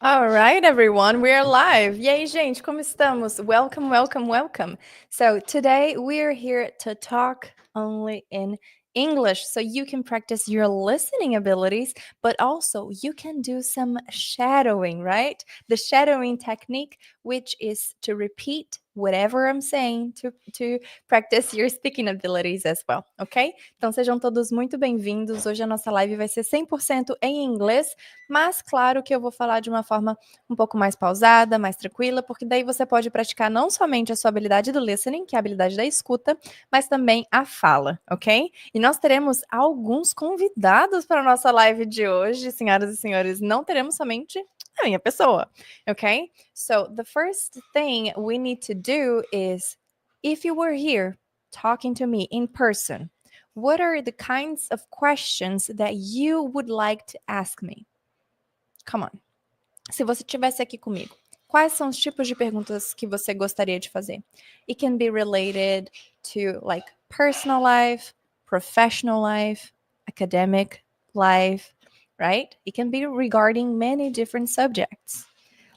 All right, everyone, we are live. E aí, gente, como estamos? Welcome, welcome, welcome. So today we are here to talk only in English so you can practice your listening abilities, but also you can do some shadowing, right? The shadowing technique, which is to repeat whatever I'm saying to practice your speaking abilities as well, ok? Então sejam todos muito bem-vindos. Hoje a nossa live vai ser 100% em inglês, mas claro que eu vou falar de uma forma um pouco mais pausada, mais tranquila, porque daí você pode praticar não somente a sua habilidade do listening, que é a habilidade da escuta, mas também a fala, ok? E nós teremos alguns convidados para a nossa live de hoje, senhoras e senhores. Não teremos somente a minha pessoa, ok? So the first thing we need to do is, if you were here talking to me in person, what are the kinds of questions that you would like to ask me? Come on. Se você estivesse aqui comigo, quais são os tipos de perguntas que você gostaria de fazer? It can be related to like personal life, professional life, academic life, right? It can be regarding many different subjects.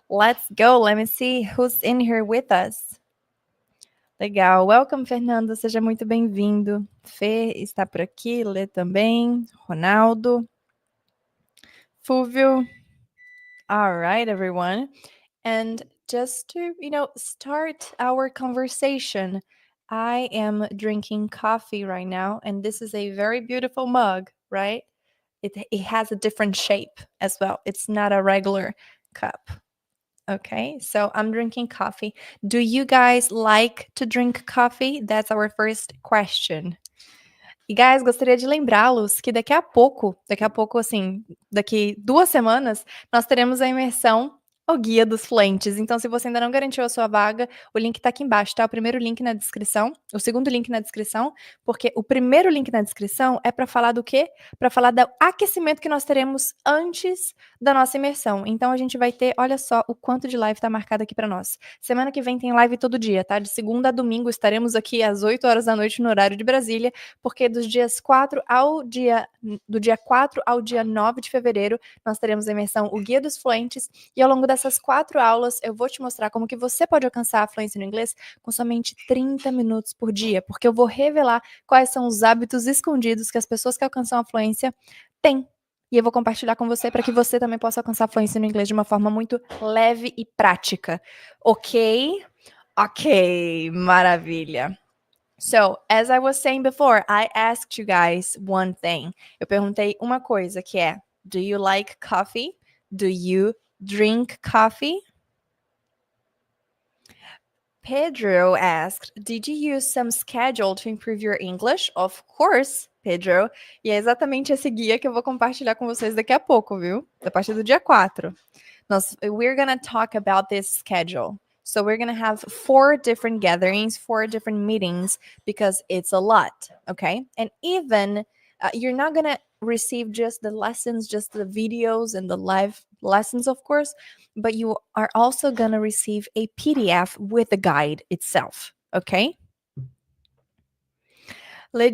Let's go. Let me see who's in here with us. Legal. Welcome, Fernando. Seja muito bem-vindo. Fê está por aqui, Lê também, Ronaldo, Fúvio. All right, everyone. And just to, start our conversation, I am drinking coffee right now, and this is a very beautiful mug, right? It has a different shape as well. It's not a regular cup. Okay, so I'm drinking coffee. Do you guys like to drink coffee? That's our first question. E, guys, gostaria de lembrá-los que daqui a pouco, assim, daqui 2 semanas, nós teremos a imersão O Guia dos Fluentes. Então, se você ainda não garantiu a sua vaga, o link tá aqui embaixo, tá? O primeiro link na descrição, o segundo link na descrição, porque o primeiro link na descrição é para falar do quê? Para falar do aquecimento que nós teremos antes da nossa imersão. Então, a gente vai ter, olha só o quanto de live tá marcado aqui para nós. Semana que vem tem live todo dia, tá? De segunda a domingo estaremos aqui às 8 horas da noite no horário de Brasília, porque do dia 4 ao dia 9 de fevereiro, nós teremos a imersão O Guia dos Fluentes, e ao longo dessas 4 aulas, eu vou te mostrar como que você pode alcançar a fluência no inglês com somente 30 minutos por dia, porque eu vou revelar quais são os hábitos escondidos que as pessoas que alcançam a fluência têm. E eu vou compartilhar com você para que você também possa alcançar a fluência no inglês de uma forma muito leve e prática. Ok? Ok, maravilha. So, as I was saying before, I asked you guys one thing. Eu perguntei uma coisa que é: do you like coffee? Do you drink coffee? Pedro asked, did you use some schedule to improve your English? Of course, Pedro. E é exatamente esse guia que eu vou compartilhar com vocês daqui a pouco, viu? A partir do dia 4. We're gonna talk about this schedule. So we're gonna have 4 different gatherings, 4 different meetings, because it's a lot, okay? And even you're not gonna receive just the lessons, just the videos and the live lessons, of course, but you are also gonna receive a PDF with the guide itself, okay? Le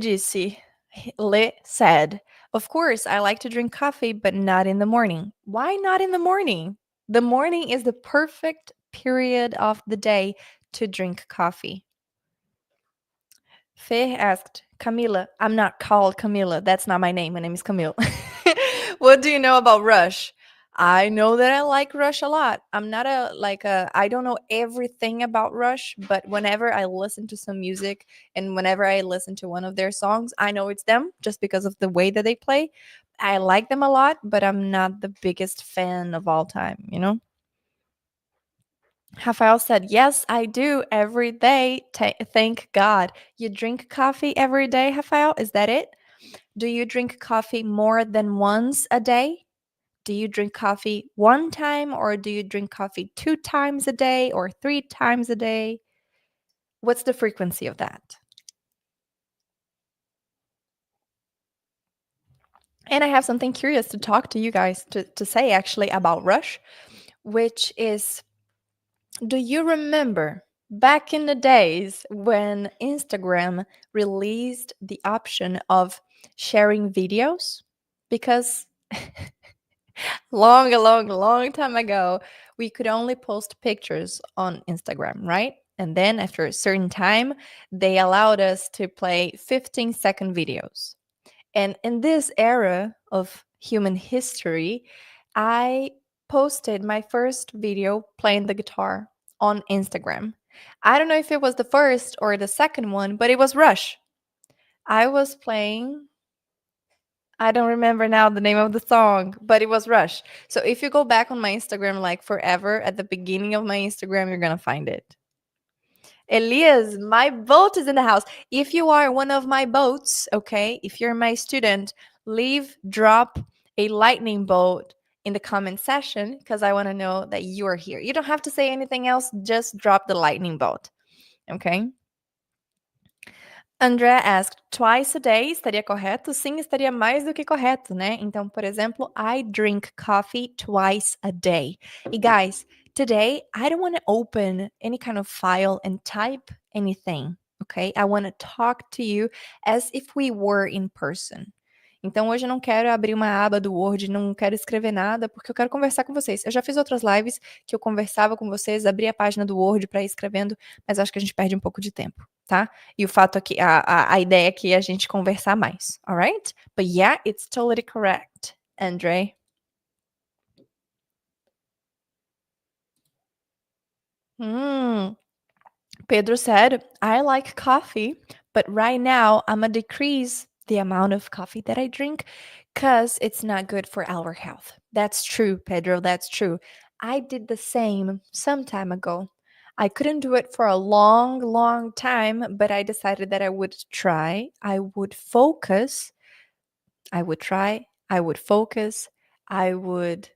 said, of course, I like to drink coffee, but not in the morning. Why not in the morning? The morning is the perfect period of the day to drink coffee. Fê asked, Camila, I'm not called Camila. That's not my name. My name is Camille. What do you know about Rush? I know that I like Rush a lot. I'm not I don't know everything about Rush, but whenever I listen to some music and whenever I listen to one of their songs, I know it's them just because of the way that they play. I like them a lot, but I'm not the biggest fan of all time, you know? Rafael said, yes, I do every day. Thank God. You drink coffee every day, Rafael? Is that it? Do you drink coffee more than once a day? Do you drink coffee one time, or do you drink coffee 2 times a day or 3 times a day? What's the frequency of that? And I have something curious to talk to you guys to say actually about Rush, which is, do you remember back in the days when Instagram released the option of sharing videos? Because long time ago, we could only post pictures on Instagram, right? And then after a certain time, they allowed us to play 15-second videos. And in this era of human history, I posted my first video playing the guitar on Instagram. I don't know if it was the first or the second one, but it was Rush. I was playing, I don't remember now the name of the song, but it was Rush. So if you go back on my Instagram like forever, at the beginning of my Instagram, you're going to find it. Elias, my boat is in the house. If you are one of my boats, okay, if you're my student, drop a lightning bolt in the comment section because I want to know that you are here. You don't have to say anything else, just drop the lightning bolt, okay? André asked, twice a day estaria correto? Sim, estaria mais do que correto, né? Então, por exemplo, I drink coffee twice a day. E guys, today I don't want to open any kind of file and type anything, okay? I want to talk to you as if we were in person. Então, hoje eu não quero abrir uma aba do Word, não quero escrever nada, porque eu quero conversar com vocês. Eu já fiz outras lives que eu conversava com vocês, abri a página do Word para ir escrevendo, mas acho que a gente perde um pouco de tempo, tá? E o fato aqui, a ideia aqui é a gente conversar mais, alright? But yeah, it's totally correct, Andre. Pedro said, I like coffee, but right now I'm gonna decrease the amount of coffee that I drink because it's not good for our health. That's true, Pedro, that's true. I did the same some time ago. I couldn't do it for a long time, but I decided that I would try. I would focus. I would try. I would focus. I would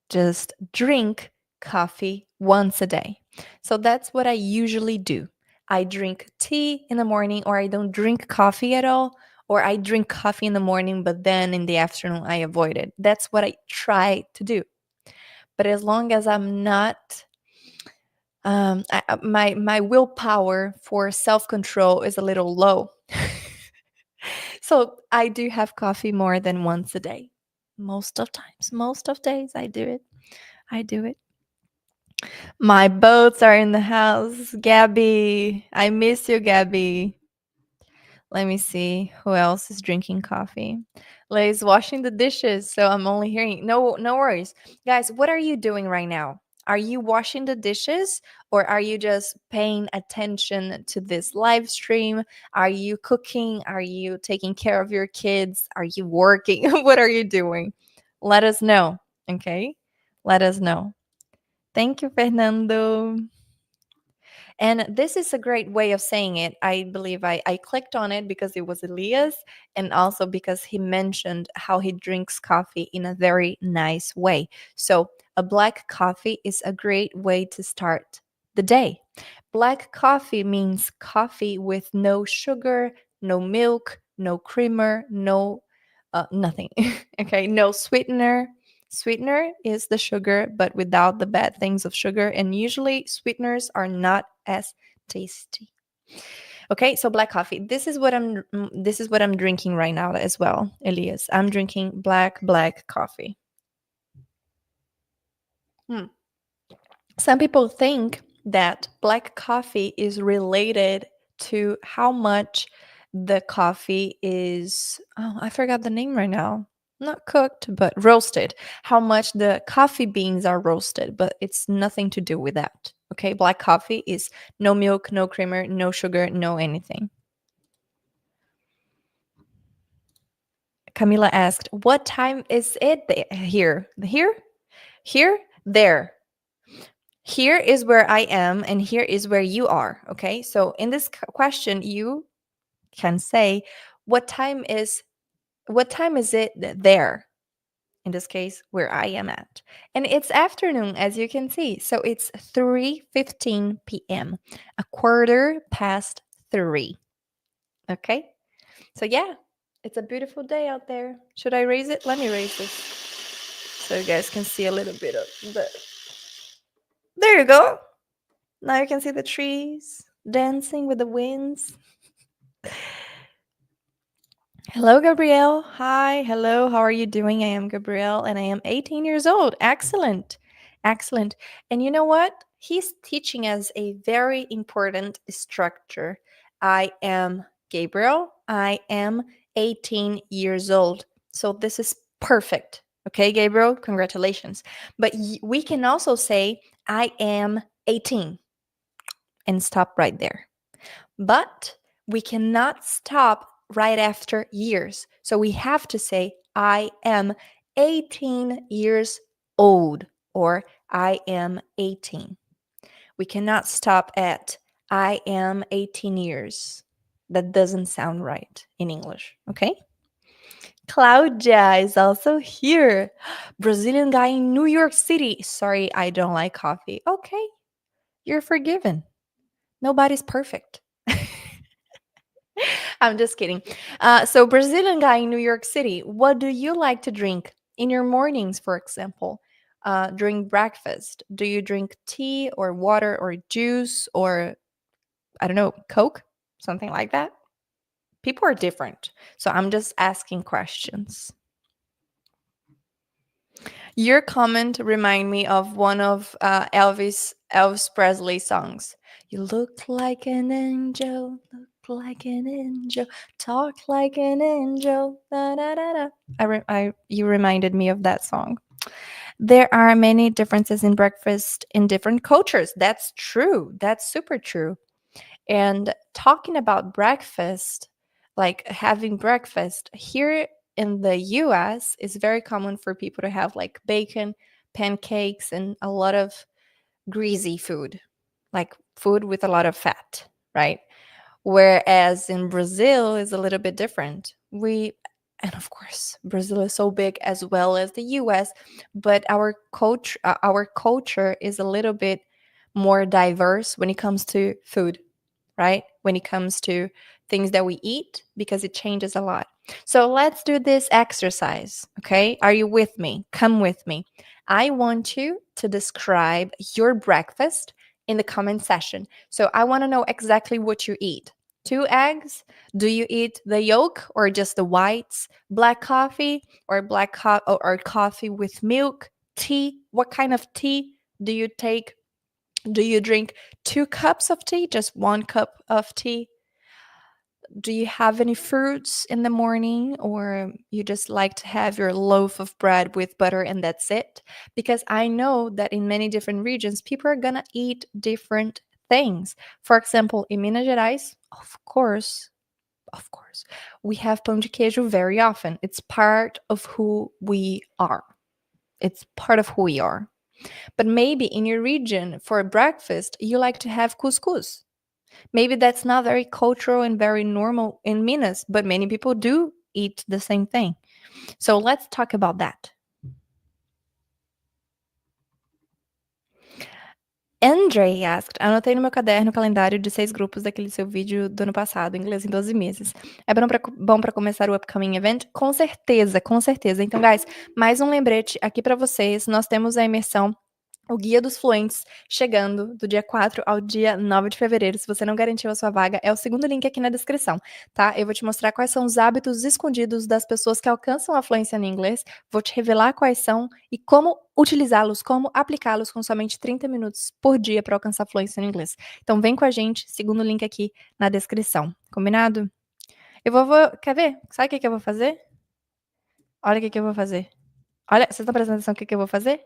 just drink coffee once a day. So that's what I usually do. I drink tea in the morning, or I don't drink coffee at all, or I drink coffee in the morning, but then in the afternoon I avoid it. That's what I try to do. But as long as I'm not, my willpower for self control is a little low. So I do have coffee more than once a day. Most of times, most of days I do it. I do it. My boats are in the house. Gabby, I miss you, Gabby. Let me see who else is drinking coffee. Lay's washing the dishes, so I'm only hearing. No worries, guys. What are you doing right now? Are you washing the dishes, or are you just paying attention to this live stream? Are you cooking? Are you taking care of your kids? Are you working? What are you doing? Let us know, okay? Let us know. Thank you, Fernando. And this is a great way of saying it. I believe I clicked on it because it was Elias, and also because he mentioned how he drinks coffee in a very nice way. So, a black coffee is a great way to start the day. Black coffee means coffee with no sugar, no milk, no creamer, no nothing. Okay, no sweetener. Sweetener is the sugar, but without the bad things of sugar. And usually, sweeteners are not as tasty. Okay, so black coffee. This is what I'm drinking right now as well, Elias. I'm drinking black coffee. Some people think that black coffee is related to how much the coffee is. Oh, I forgot the name right now. Not cooked, but roasted. How much the coffee beans are roasted, but it's nothing to do with that. Okay, black coffee is no milk, no creamer, no sugar, no anything. Camila asked, what time is it here? Here? There. Here is where I am, and here is where you are. Okay, so in this question, you can say, what time is it there? In this case, where I am at. And it's afternoon, as you can see. So it's 3:15 p.m., a quarter past 3. Okay? So yeah, it's a beautiful day out there. Should I raise it? Let me raise this so you guys can see a little bit of the. There you go. Now you can see the trees dancing with the winds. Hello, Gabrielle. Hi. Hello. How are you doing? I am Gabrielle and I am 18 years old. Excellent. Excellent. And you know what? He's teaching us a very important structure. I am Gabriel. I am 18 years old. So this is perfect. Okay, Gabriel? Congratulations. But we can also say, I am 18 and stop right there. But we cannot stop right after years. So we have to say, I am 18 years old, or I am 18. We cannot stop at I am 18 years. That doesn't sound right in English, okay? Claudia is also here. Brazilian guy in New York City. Sorry, I don't like coffee. Okay, you're forgiven. Nobody's perfect. I'm just kidding. So, Brazilian guy in New York City, what do you like to drink in your mornings, for example? During breakfast, do you drink tea or water or juice or, I don't know, Coke? Something like that? People are different. So, I'm just asking questions. Your comment remind me of one of Elvis Presley songs. You look like an angel, look like an angel, talk like an angel. Da, da, da, da. You reminded me of that song. There are many differences in breakfast in different cultures. That's true. That's super true. And talking about breakfast, like having breakfast here in the US, is very common for people to have like bacon, pancakes, and a lot of greasy food, like food with a lot of fat, right? Whereas in Brazil is a little bit different. And of course, Brazil is so big as well as the US, but our culture is a little bit more diverse when it comes to food, right? When it comes to things that we eat, because it changes a lot. So let's do this exercise, okay? Are you with me? Come with me. I want you to describe your breakfast in the comment section. So I want to know exactly what you eat. 2 eggs? Do you eat the yolk or just the whites? Black coffee or or coffee with milk? Tea? What kind of tea do you take? Do you drink 2 cups of tea? Just 1 cup of tea? Do you have any fruits in the morning, or you just like to have your loaf of bread with butter and that's it? Because I know that in many different regions, people are gonna eat different things. For example, in Minas Gerais, of course, we have pão de queijo very often. It's part of who we are. It's part of who we are. But maybe in your region for breakfast, you like to have couscous. Maybe that's not very cultural and very normal in Minas, but many people do eat the same thing. So let's talk about that. Andre asked, anotei no meu caderno o calendário de 6 grupos daquele seu vídeo do ano passado, inglês em 12 meses. É bom pra começar o upcoming event? Com certeza, com certeza. Então, guys, mais um lembrete aqui pra vocês. Nós temos a imersão, o Guia dos Fluentes, chegando do dia 4 ao dia 9 de fevereiro. Se você não garantiu a sua vaga, é o segundo link aqui na descrição, tá? Eu vou te mostrar quais são os hábitos escondidos das pessoas que alcançam a fluência no inglês, vou te revelar quais são e como utilizá-los, como aplicá-los com somente 30 minutos por dia para alcançar a fluência no inglês. Então vem com a gente, segundo link aqui na descrição, combinado? Quer ver? Sabe o que eu vou fazer? Olha o que eu vou fazer. Olha, vocês estão prestando atenção no que eu vou fazer?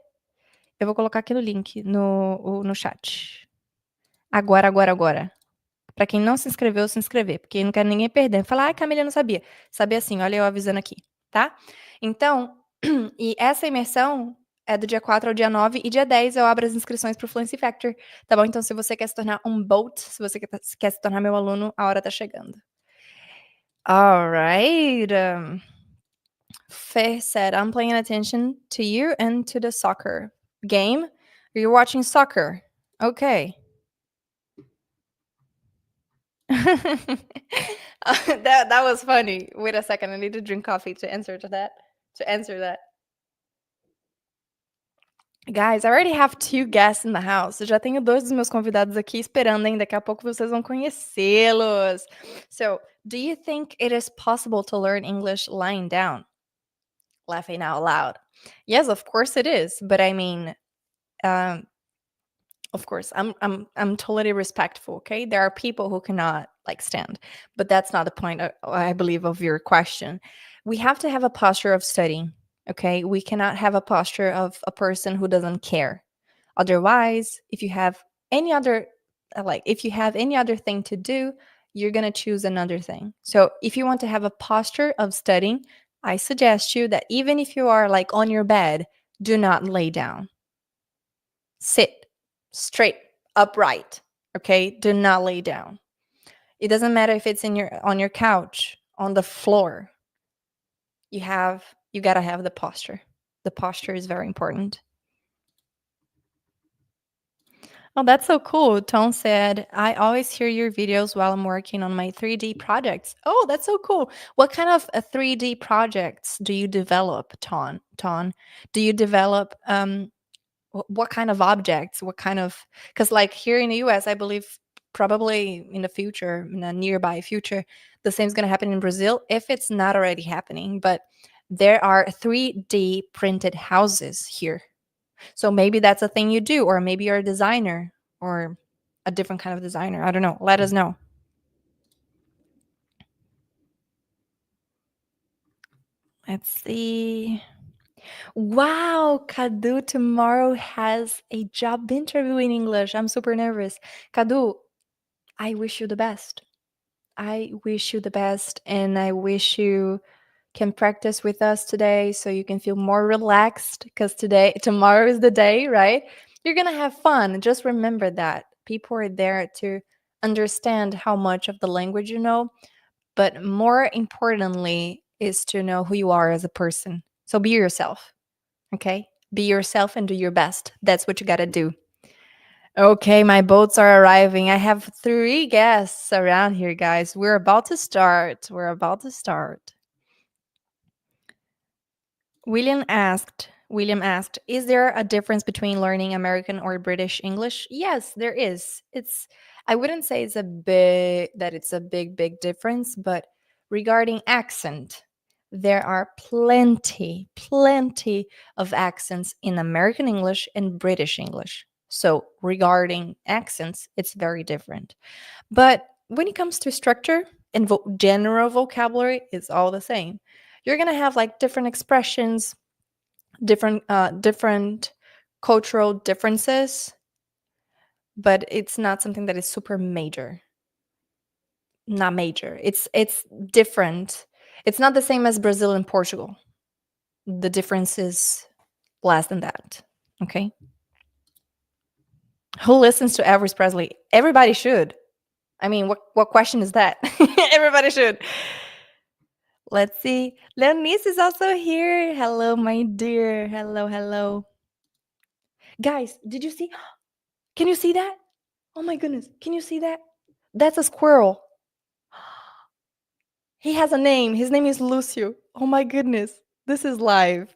Eu vou colocar aqui no link no chat. Agora. Pra quem não se inscreveu, se inscrever, porque eu não quero ninguém perder. Falar, ai, Camila, eu não sabia. Sabia sim, olha eu avisando aqui, tá? Então, e essa imersão é do dia 4 ao dia 9 e dia 10 eu abro as inscrições pro Fluency Factor, tá bom? Então, se você quer se tornar um BOAT, se você quer se tornar meu aluno, a hora tá chegando. Alright. Faye said, I'm paying attention to you and to the soccer game. You're watching soccer. Okay. That was funny. Wait a second. I need to drink coffee to answer that. Guys, I already have 2 guests in the house. Eu já tenho 2 dos meus convidados aqui esperando, hein, daqui a pouco vocês vão conhecê-los. So, do you think it is possible to learn English lying down? Laughing out loud. Yes, of course it is, but I mean, um, of course, I'm totally respectful, okay? There are people who cannot, like, stand, but that's not the point, I believe, of your question. We have to have a posture of studying, okay? We cannot have a posture of a person who doesn't care. Otherwise, if you have any other if you have any other thing to do, you're going to choose another thing. So, if you want to have a posture of studying, I suggest you that even if you are like on your bed, do not lay down. Sit straight, upright, okay? Do not lay down. It doesn't matter if it's in your on your couch, on the floor. You got to have the posture. The posture is very important. Oh, that's so cool. Tom said, I always hear your videos while I'm working on my 3D projects. Oh, that's so cool. What kind of 3D projects do you develop, Ton? Do you develop what kind of objects? What kind of, because like here in the US, I believe probably in the future, in a nearby future, the same is going to happen in Brazil if it's not already happening. But there are 3D printed houses here, so maybe that's a thing you do, or maybe you're a designer or a different kind of designer. I don't know. Let us know. Let's see. Wow, Kadu tomorrow has a job interview in English. I'm super nervous. Kadu, I wish you the best. I wish you the best, and I wish you can practice with us today so you can feel more relaxed, because tomorrow is the day, right? You're going to have fun. Just remember that people are there to understand how much of the language you know, but more importantly is to know who you are as a person. So be yourself, okay? Be yourself and do your best. That's what you got to do. Okay, my boats are arriving. I have 3 guests around here, guys. We're about to start. We're about to start. William asked, is there a difference between learning American or British English? Yes, there is. I wouldn't say it's a big difference, but regarding accent, there are plenty of accents in American English and British English. So, regarding accents, it's very different. But when it comes to structure and general vocabulary, it's all the same. You're gonna have like different expressions, different cultural differences, but it's not something that is super major. Not major. It's different. It's not the same as Brazil and Portugal. The difference is less than that. Okay. Who listens to Elvis Presley? Everybody should. I mean, what question is that? Everybody should. Let's see. Leonice is also here. Hello, my dear. Hello. Guys, did you see? Can you see that? Oh my goodness. Can you see that? That's a squirrel. He has a name. His name is Lucio. Oh my goodness. This is live.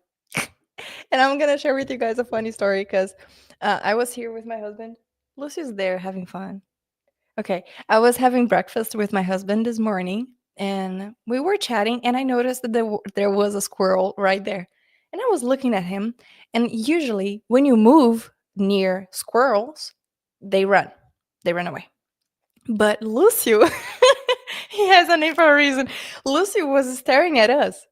And I'm going to share with you guys a funny story because I was here with my husband. Lucio's there having fun. Okay. I was having breakfast with my husband this morning and we were chatting, and I noticed that there was a squirrel right there. And I was looking at him. And usually, when you move near squirrels, they run away. But Lucio, he has a name for a reason. Lucio was staring at us.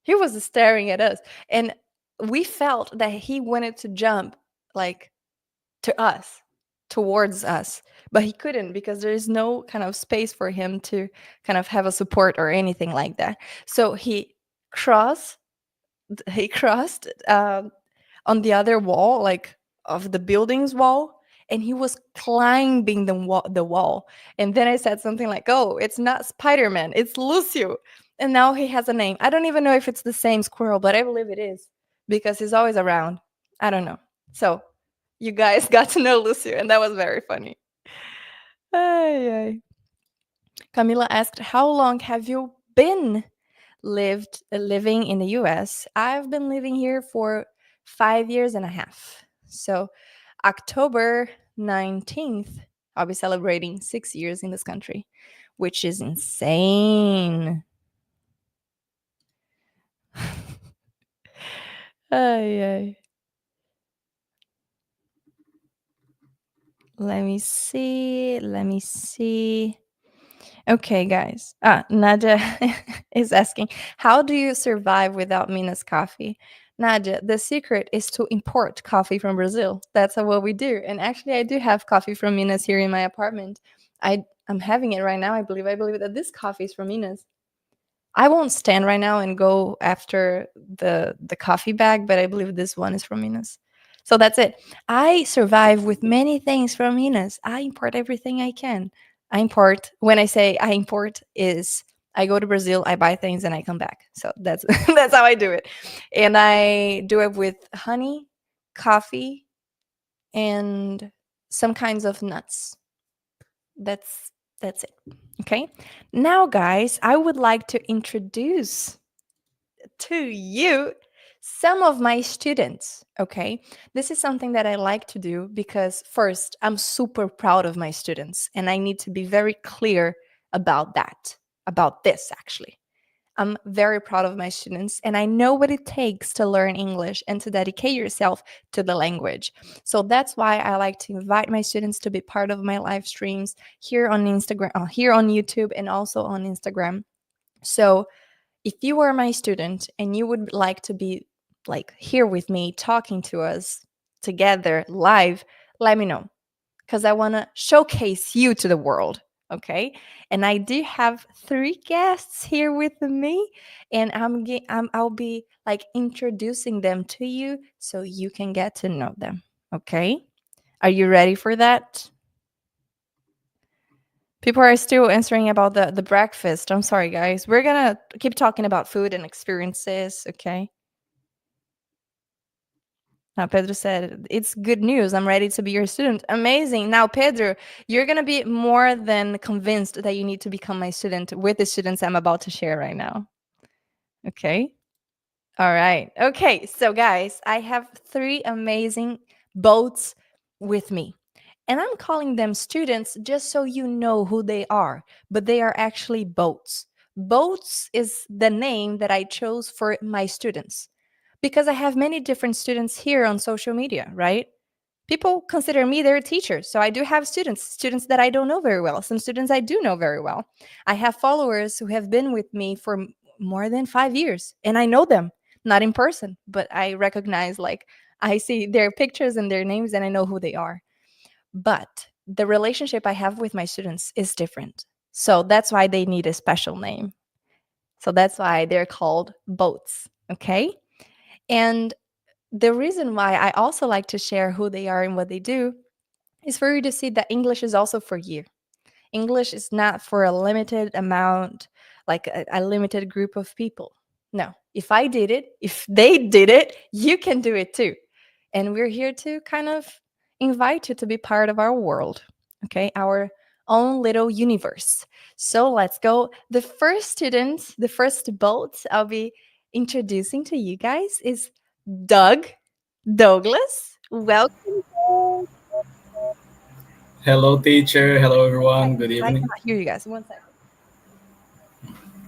He was staring at us. And we felt that he wanted to jump like to us, towards us, but he couldn't because there is no kind of space for him to kind of have a support or anything like that. So crossed he crossed on the other wall, like of the building's wall, and he was climbing the wall. And then I said something like, "Oh, it's not Spider-Man, it's Lucio." And now he has a name. I don't even know if it's the same squirrel, but I believe it is because he's always around. I don't know. So you guys got to know Lucio, and that was very funny. Ay, ay. Camila asked, "How long have you been living in the US?" I've been living here for 5 years and a half. So, October 19th, I'll be celebrating 6 years in this country, which is insane. Ay, ay. Let me see. Let me see. Okay, guys. Nadia is asking, how do you survive without Minas coffee? Nadia, the secret is to import coffee from Brazil. That's what we do. And actually, I do have coffee from Minas here in my apartment. I'm having it right now. I believe that this coffee is from Minas. I won't stand right now and go after the coffee bag, but I believe this one is from Minas. So that's it. I survive with many things from Minas. I import everything I can. I import, when I say I import, is I go to Brazil, I buy things, and I come back. So that's that's how I do it. And I do it with honey, coffee, and some kinds of nuts. That's it. Okay. Now, guys, I would like to introduce to you some of my students. Okay. This is something that I like to do because, first, I'm super proud of my students, and I need to be very clear about that, about this actually. I'm very proud of my students, and I know what it takes to learn English and to dedicate yourself to the language. So that's why I like to invite my students to be part of my live streams here on Instagram, here on YouTube, and also on Instagram. So if you are my student and you would like to be like here with me talking to us together live, let me know, because I want to showcase you to the world. Okay. And I do have 3 guests here with me, and I'll be like introducing them to you so you can get to know them. Okay. Are you ready for that? People are still answering about the breakfast. I'm sorry, guys. We're gonna keep talking about food and experiences. Okay. Now, Pedro said, it's good news. I'm ready to be your student. Amazing. Now, Pedro, you're going to be more than convinced that you need to become my student with the students I'm about to share right now. Okay. All right. Okay. So, guys, I have 3 amazing boats with me. And I'm calling them students just so you know who they are, but they are actually boats. Boats is the name that I chose for my students because I have many different students here on social media, right? People consider me their teacher. So I do have students that I don't know very well, some students I do know very well. I have followers who have been with me for more than 5 years, and I know them, not in person, but I recognize, like, I see their pictures and their names and I know who they are. But the relationship I have with my students is different. So that's why they need a special name. So that's why they're called boats. Okay. And the reason why I also like to share who they are and what they do is for you to see that English is also for you. English is not for a limited amount, like a limited group of people. No, if I did it, if they did it, you can do it too. And we're here to kind of invite you to be part of our world, okay? Our own little universe. So let's go. The first student, the first boat I'll be introducing to you guys is Douglas. Welcome. Hello, teacher. Hello, everyone. Good 'Cause I evening. cannot hear you guys. 1 second.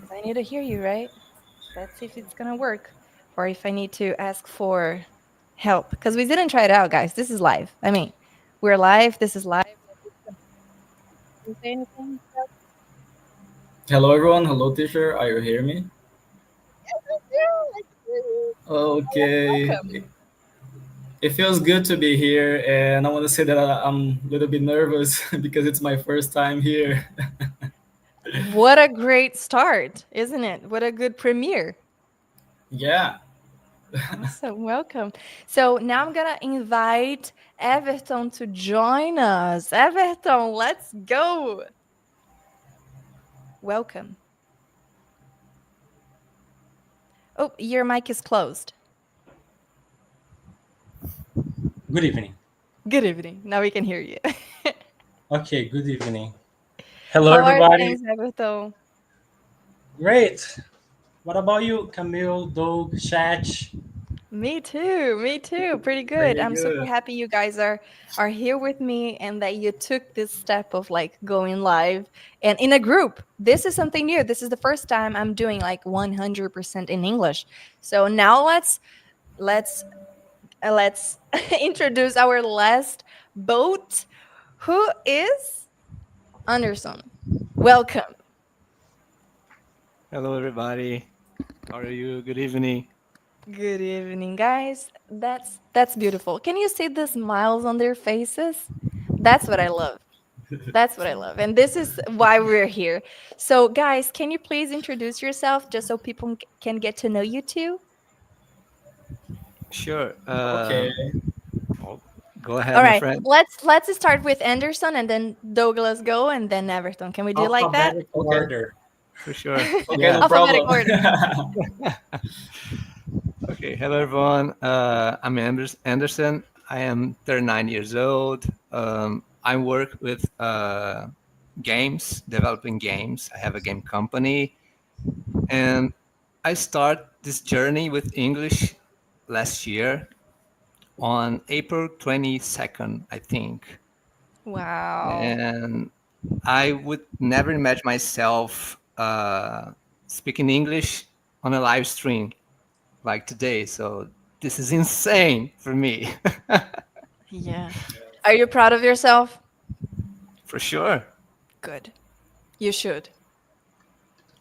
'Cause I need to hear you, right? Let's see if it's gonna work, or if I need to ask for help. Because we didn't try it out, guys. This is live. I mean, we're live. This is live. Can you say anything? Hello, everyone. Hello, teacher. Are you hearing me? Okay. Welcome. It feels good to be here, and I want to say that I'm a little bit nervous because it's my first time here. What a great start, isn't it? What a good premiere. Yeah. Awesome. Welcome. So now I'm gonna invite Everton to join us. Everton, let's go. Welcome. Oh, your mic is closed. Good evening. Good evening. Now we can hear you. Okay, good evening. Hello, How are everybody. things, Everton? Great. What about you, Camille, Doug, Chat? Me too. Me too. Pretty good. Pretty I'm super good. happy you guys are here with me and that you took this step of like going live and in a group. This is something new. This is the first time I'm doing like 100% in English. So now let's introduce our last boat, who is Anderson. Welcome. Hello, everybody. How are you? Good evening. Good evening, guys. That's beautiful. Can you see the smiles on their faces? That's what I love. That's what I love. And this is why we're here. So, guys, can you please introduce yourself just so people can get to know you too? Sure. Okay. Oh, go ahead, All my right. friend. Let's start with Anderson and then Douglas go and then Everton. Can we do like that? Alphabetical Okay. order. For sure. Okay, Yeah. no Alphabetic problem. order. Okay. Hello, everyone. I'm Anderson. I am 39 years old. I work with games, developing games. I have a game company, and I start this journey with English last year on April 22nd, I think. Wow. And I would never imagine myself speaking English on a live stream like today. So this is insane for me, Yeah. Are you proud of yourself? for sure. Good. You should.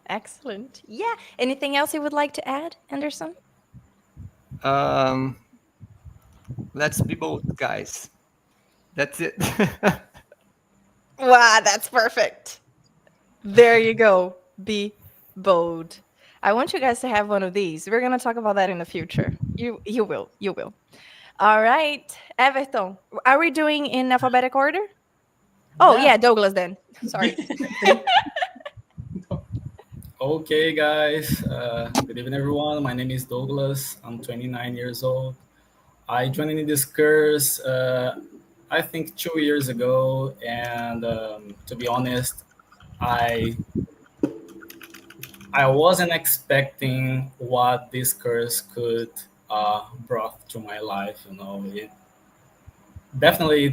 Excellent. Yeah. Anything else you would like to add, Anderson? Um, let's be bold, guys. That's it. Wow, that's perfect. There you go. Be bold. I want you guys to have one of these. We're gonna talk about that in the future. You will. You will. All right, Everton. Are we doing in alphabetic order? Oh yeah, Douglas then. Sorry. Okay, guys. Good evening, everyone. My name is Douglas. I'm 29 years old. I joined in this course, I think 2 years ago, and to be honest, I I wasn't expecting what this course could brought to my life. It definitely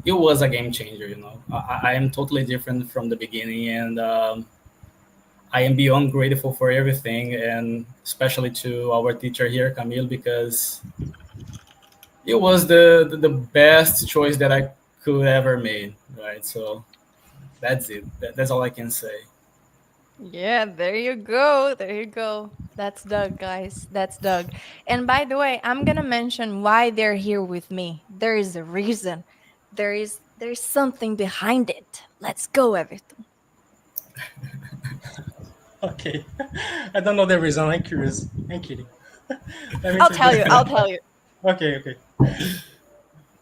it was a game changer. I am totally different from the beginning, and I am beyond grateful for everything, and especially to our teacher here, Camille, because it was the best choice that I could ever made. Right, so that's it. That's all I can say. Yeah, there you go. There you go. That's Doug, guys. That's Doug. And by the way, I'm gonna mention why they're here with me. There is a reason. There's something behind it. Let's go, Everton. Okay. I don't know the reason. I'm curious. I'm kidding. Let me I'll tell you. introduce- I'll tell you. Okay.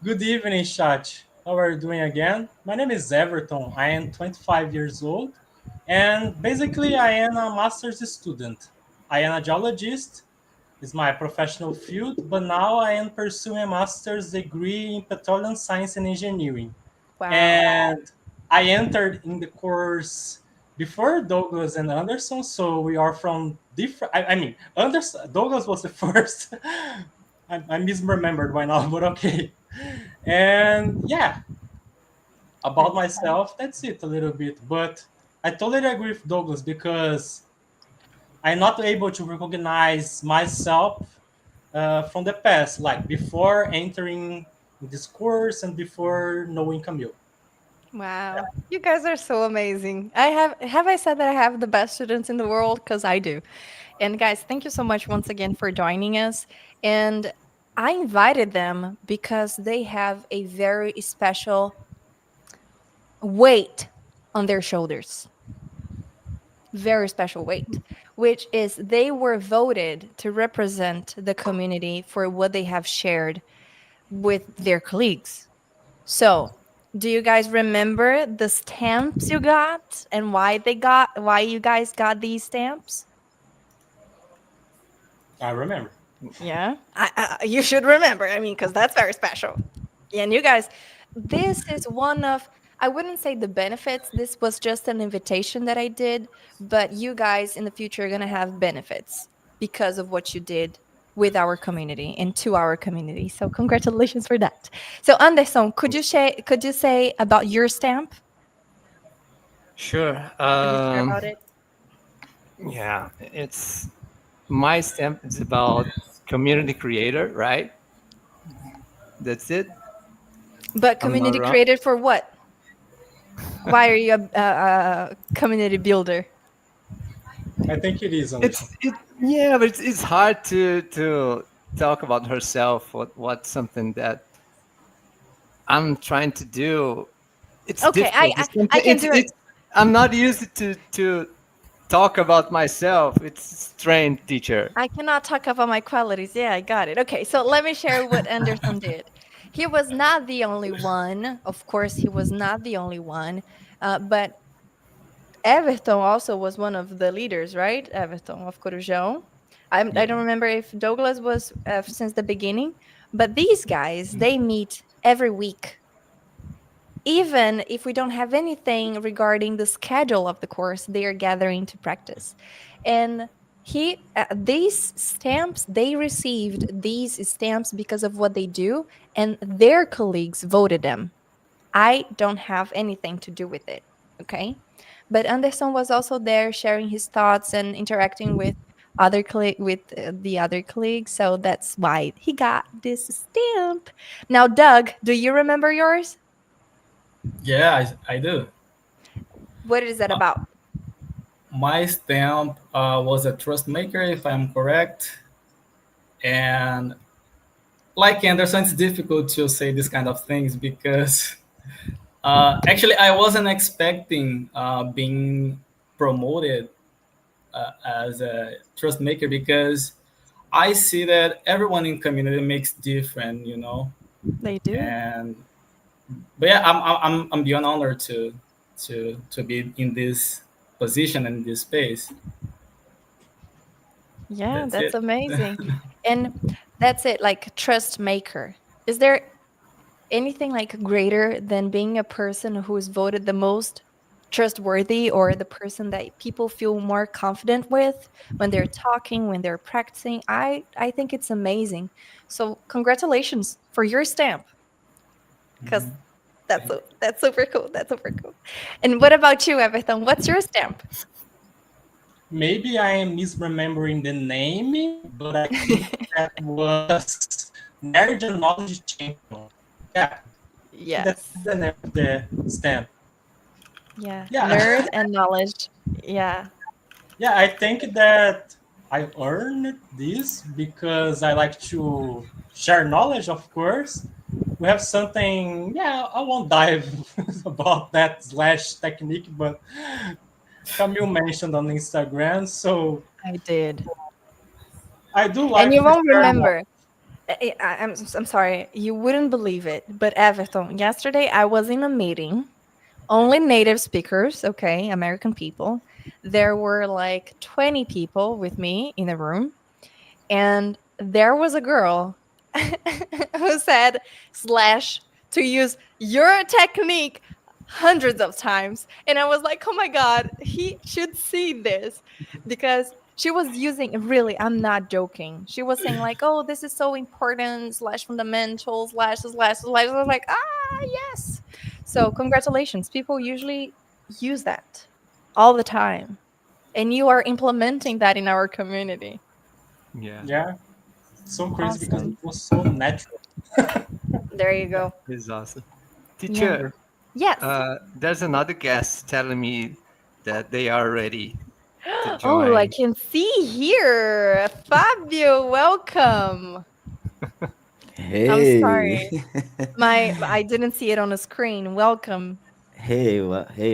Good evening, chat. How are you doing again? My name is Everton. I am 25 years old. And basically, I am a master's student. I am a geologist. It's my professional field. But now I am pursuing a master's degree in petroleum science and engineering. Wow. And I entered in the course before Douglas and Anderson, so we are from different. I mean, Douglas was the first. I misremembered by now, but okay. And yeah, about myself, that's it a little bit. But I totally agree with Douglas because I'm not able to recognize myself from the past, like before entering this course and before knowing Camille. Wow. You guys are so amazing. Have I said that I have the best students in the world? Because I do. And guys, thank you so much once again for joining us. And I invited them because they have a very special weight on their shoulders. Very special weight, which is they were voted to represent the community for what they have shared with their colleagues. So, do you guys remember the stamps you got and why you guys got these stamps? I remember. Yeah, you should remember. I mean, because that's very special. And you guys, this is one of, I wouldn't say the benefits. This was just an invitation that I did, but you guys in the future are going to have benefits because of what you did with our community and to our community. So congratulations for that. So Anderson, could you say about your stamp? Sure. Could you share about it? Yeah, it's my stamp is about community creator, right? That's it. But I'm not community wrong. created for what? Why are you a community builder? I think it is, Anderson. Yeah, but it's hard to talk about herself. What's something that I'm trying to do. It's Okay, difficult. I can do it. I'm not used to talk about myself. It's strange, teacher. I cannot talk about my qualities. Yeah, I got it. Okay, so let me share what Anderson did. He was not the only one. Of course, he was not the only one. But Everton also was one of the leaders, right? Everton of Corujão. I don't remember if Douglas was since the beginning, but these guys, they meet every week. Even if we don't have anything regarding the schedule of the course, they are gathering to practice. And these stamps, they received these stamps because of what they do, and their colleagues voted them. I don't have anything to do with it. Okay. But Anderson was also there sharing his thoughts and interacting with the other colleagues. So that's why he got this stamp. Now, Doug, do you remember yours? Yeah, I do. What is that Uh, about? my stamp was a trust maker, if I'm correct. And like Anderson, it's difficult to say this kind of things because actually I wasn't expecting being promoted as a trust maker because I see that everyone in community makes different, They do. and but yeah, I'm beyond honored to be in this position and this space. Yeah, That's that's it. amazing. And that's it, like trust maker. Is there anything like greater than being a person who is voted the most trustworthy or the person that people feel more confident with when they're talking, when they're practicing? I think it's amazing. So congratulations for your stamp because that's super cool. That's super cool. And what about you, Everton? What's your stamp? Maybe I am misremembering the name, but I think that was Nerd and Knowledge Champion. Yeah, that's Yes. the name of the stamp. Yeah. Yeah. Nerd and knowledge. Yeah. Yeah, I think that I earned this because I like to share knowledge, of course. We have something, yeah, I won't dive about that slash technique, but Camille mentioned on Instagram, so I did. I do And like you to won't share remember. I'm sorry. You wouldn't believe it. But Everton, yesterday I was in a meeting, only native speakers, okay, American people. There were like 20 people with me in the room. And there was a girl who said, slash, to use your technique hundreds of times. And I was like, oh my God, he should see this because she was using, really, I'm not joking. She was saying, like, oh, this is so important, slash fundamental, slash, slash, slash. I was like, yes. So, congratulations. People usually use that all the time. And you are implementing that in our community. Yeah, Yeah, so crazy because it Awesome. was so natural. There you go. it's awesome. Yeah. Teacher, Yes. there's another guest telling me that they are ready to Oh, I join. can see here. Fabio, welcome. I'm sorry. Hey, I didn't see it on the screen. Welcome. hey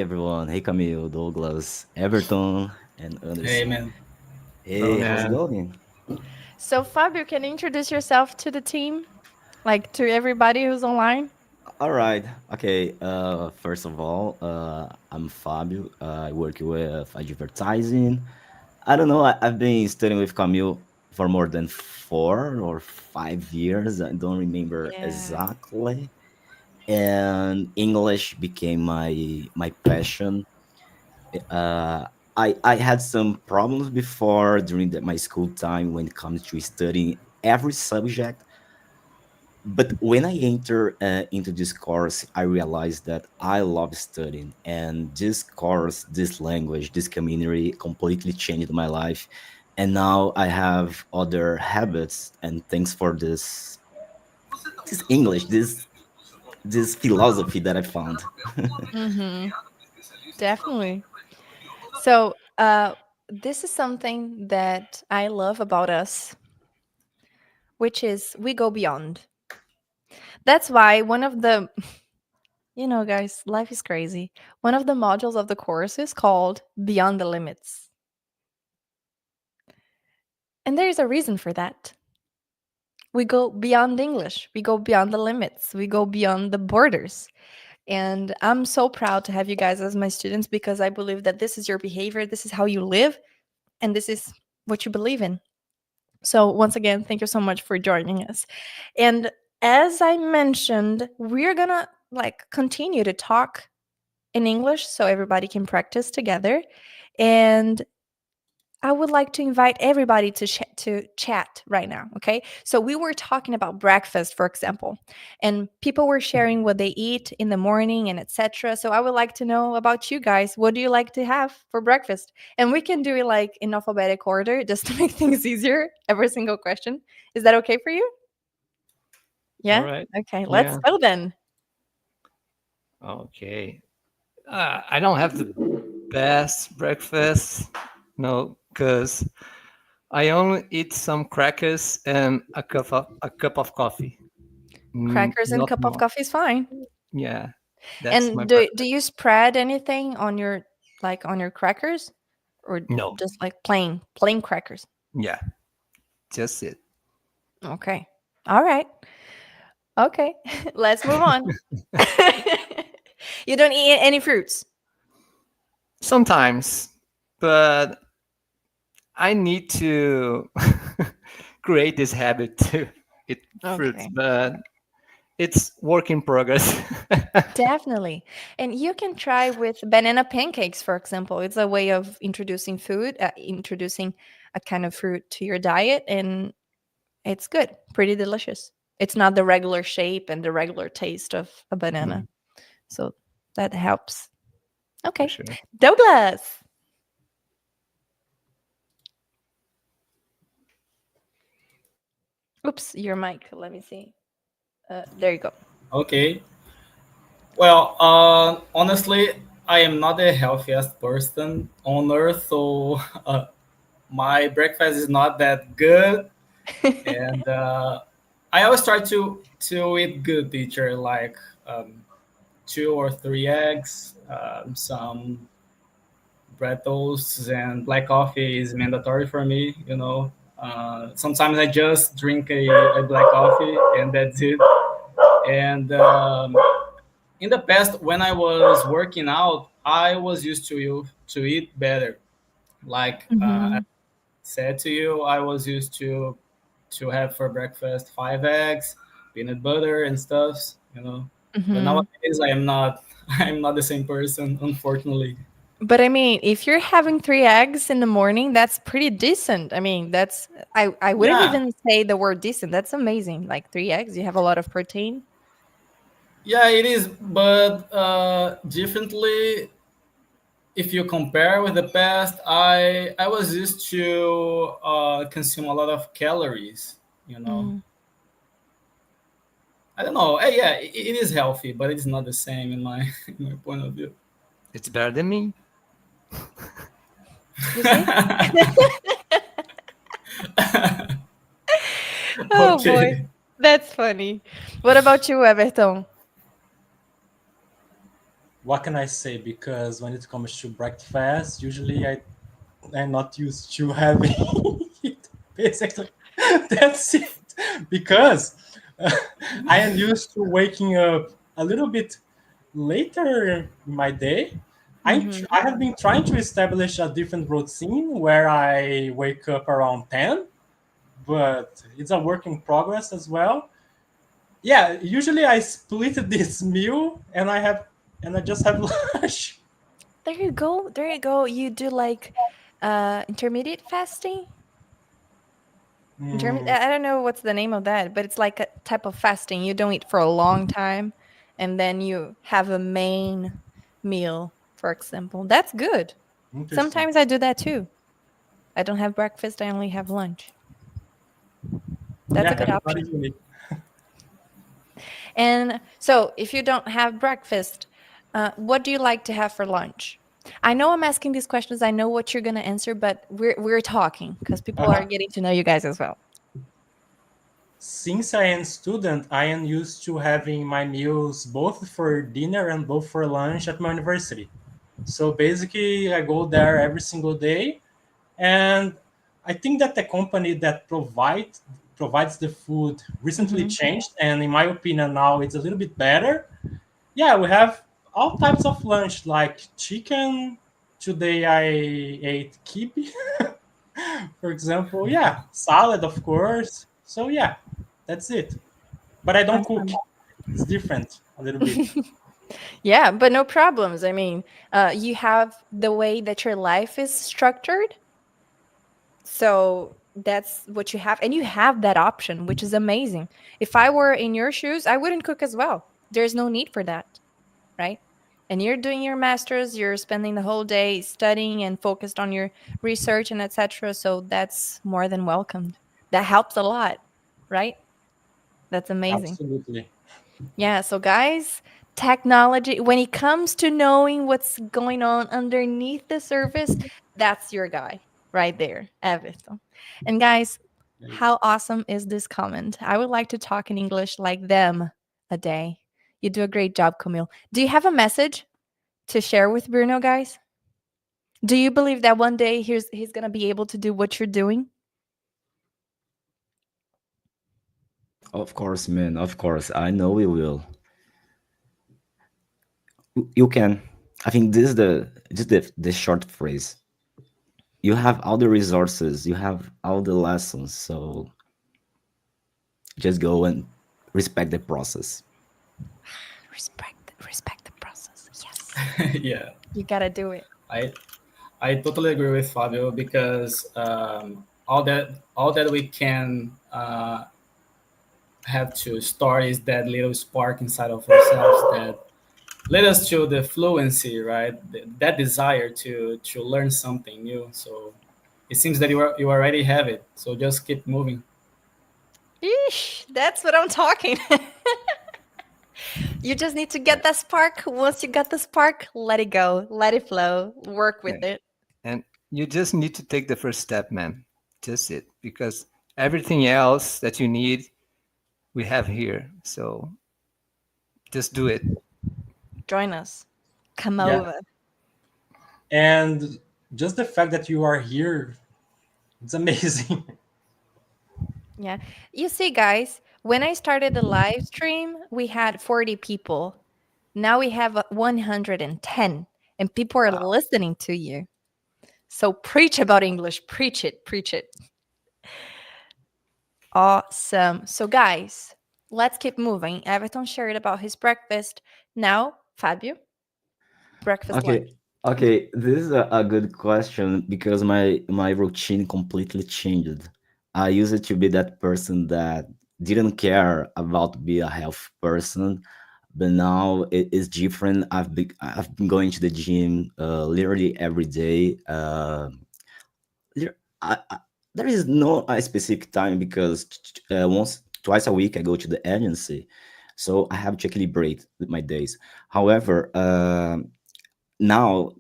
everyone. Hey Camille, Douglas, Everton, and Hey Anderson. man. Hey, how's it Yeah. going? So, Fabio, can you introduce yourself to the team? Like to everybody who's online? All right. Okay. First of all, I'm Fabio. I work with advertising. I don't know. I've been studying with Camille for more than 4 or 5 years. I don't remember Yeah. exactly. And English became my passion. I had some problems before during my school time when it comes to studying every subject. But when I enter into this course, I realized that I love studying, and this course, this language, this community completely changed my life. And now I have other habits and thanks for this English, this philosophy that I found. Mm-hmm. Definitely. So, this is something that I love about us, which is we go beyond. That's why one of the, guys, life is crazy. One of the modules of the course is called Beyond the Limits. And there is a reason for that. We go beyond English, we go beyond the limits, we go beyond the borders. And I'm so proud to have you guys as my students because I believe that this is your behavior, this is how you live, and this is what you believe in. So, once again, thank you so much for joining us. And as I mentioned, we're gonna continue to talk in English so everybody can practice together. And I would like to invite everybody to chat right now, okay? So we were talking about breakfast, for example, and people were sharing what they eat in the morning and etc. So I would like to know about you guys. What do you like to have for breakfast? And we can do it like in alphabetic order just to make things easier. Every single question. Is that okay for you? Yeah? All right. Okay, let's Yeah. go then. Okay. I don't have the best breakfast, no, because I only eat some crackers and a cup of coffee. Crackers and Not cup of more. coffee is fine. Yeah, that's my And do breakfast. you spread anything on your crackers, or No. just like plain crackers? Yeah, just it. Okay. All right. Okay. Let's move on. You don't eat any fruits. Sometimes, but I need to create this habit to eat fruits, Okay. but it's work in progress. Definitely. And you can try with banana pancakes, for example. It's a way of introducing a kind of fruit to your diet, and it's good, pretty delicious. It's not the regular shape and the regular taste of a banana. Mm, So that helps. for Okay. sure. Douglas. Oops, your mic. Let me see. There you go. Okay. Well, honestly, I am not the healthiest person on earth, so my breakfast is not that good, and I always try to eat good, teacher, like two or three eggs, some bread toasts, and black coffee is mandatory for me. Sometimes I just drink a black coffee, and that's it. And in the past, when I was working out, I was used to eat better. Like I Mhm, said to you, I was used to have for breakfast 5 eggs, peanut butter, and stuffs. But mhm. nowadays I am not. I'm not the same person, unfortunately. But I mean, if you're having 3 eggs in the morning, that's pretty decent. I mean, that's I wouldn't Yeah, even say the word decent. That's amazing. Like 3 eggs, you have a lot of protein. yeah, it is. But differently, if you compare with the past, I was used to consume a lot of calories. You know, Mm. I don't know. Yeah, it is healthy, but it's not the same in my in my point of view. It's better than me. You see? Oh boy. Okay. That's funny. What about you, Everton? What can I say? Because when it comes to breakfast, usually I'm not used to having it. Basically, that's it. Because I am used to waking up a little bit later in my day. Mhm. I have been trying to establish a different routine where I wake up around 10, but it's a work in progress as well. Yeah, usually I split this meal and I just have lunch. There you go. There you go. You do like intermediate fasting? I don't know what's the name of that, but it's like a type of fasting. You don't eat for a long time, and then you have a main meal, for example. That's good. Interesting. Sometimes I do that too. I don't have breakfast, I only have lunch. That's a good everybody's option. unique. And so, if you don't have breakfast, what do you like to have for lunch? I know I'm asking these questions. I know what you're gonna answer, but we're talking because people are getting to know you guys as well. Since I am student, I am used to having my meals both for dinner and both for lunch at my university. So basically, I go there every single day, and I think that the company that provides the food recently changed, and in my opinion, now it's a little bit better. Yeah, we have all types of lunch like chicken. Today I ate kibe, for example. Yeah, salad, of course. So yeah, that's it. But I don't cook. It's different a little bit. Yeah, but no problems. I mean, you have the way that your life is structured. So that's what you have. And you have that option, which is amazing. If I were in your shoes, I wouldn't cook as well. There's no need for that, right? And you're doing your master's, you're spending the whole day studying and focused on your research and etc. So that's more than welcomed. That helps a lot, right? That's amazing. Absolutely. Yeah, so guys, technology, when it comes to knowing what's going on underneath the surface, that's your guy right there, Everton. And guys, how awesome is this comment? I would like to talk in English like them a day. You do a great job, Camille. Do you have a message to share with Bruno, guys? Do you believe that one day he's going to be able to do what you're doing? Of course, man. Of course, I know we will. You can. I think this is the short phrase. You have all the resources. You have all the lessons. So just go and respect the process. Respect the process. Yes. Yeah, You got to do it. I totally agree with Fabio because all that we can have to start is that little spark inside of ourselves that led us to the fluency, right? That desire to learn something new. So it seems that you already have it. So just keep moving. Eesh, that's what I'm talking. You just need to get that spark. Once you got the spark, let it go, let it flow, work with it. And you just need to take the first step, man. Just it. Because everything else that you need, we have here. So just do it. Join us. Come Yeah. over. And just the fact that you are here, it's amazing. Yeah. You see, guys, when I started the live stream, we had 40 people. Now we have 110, and people are listening to you. So preach about English. Preach it. Preach it. Awesome. So, guys, let's keep moving. Everton shared about his breakfast. Now, Fabio, breakfast lunch. Okay, this is a good question because my routine completely changed. I used to be that person that didn't care about be a health person, but now it is different. I've been going to the gym literally every day. There, there is no a specific time because once twice a week I go to the agency, so I have to calibrate with my days. However, now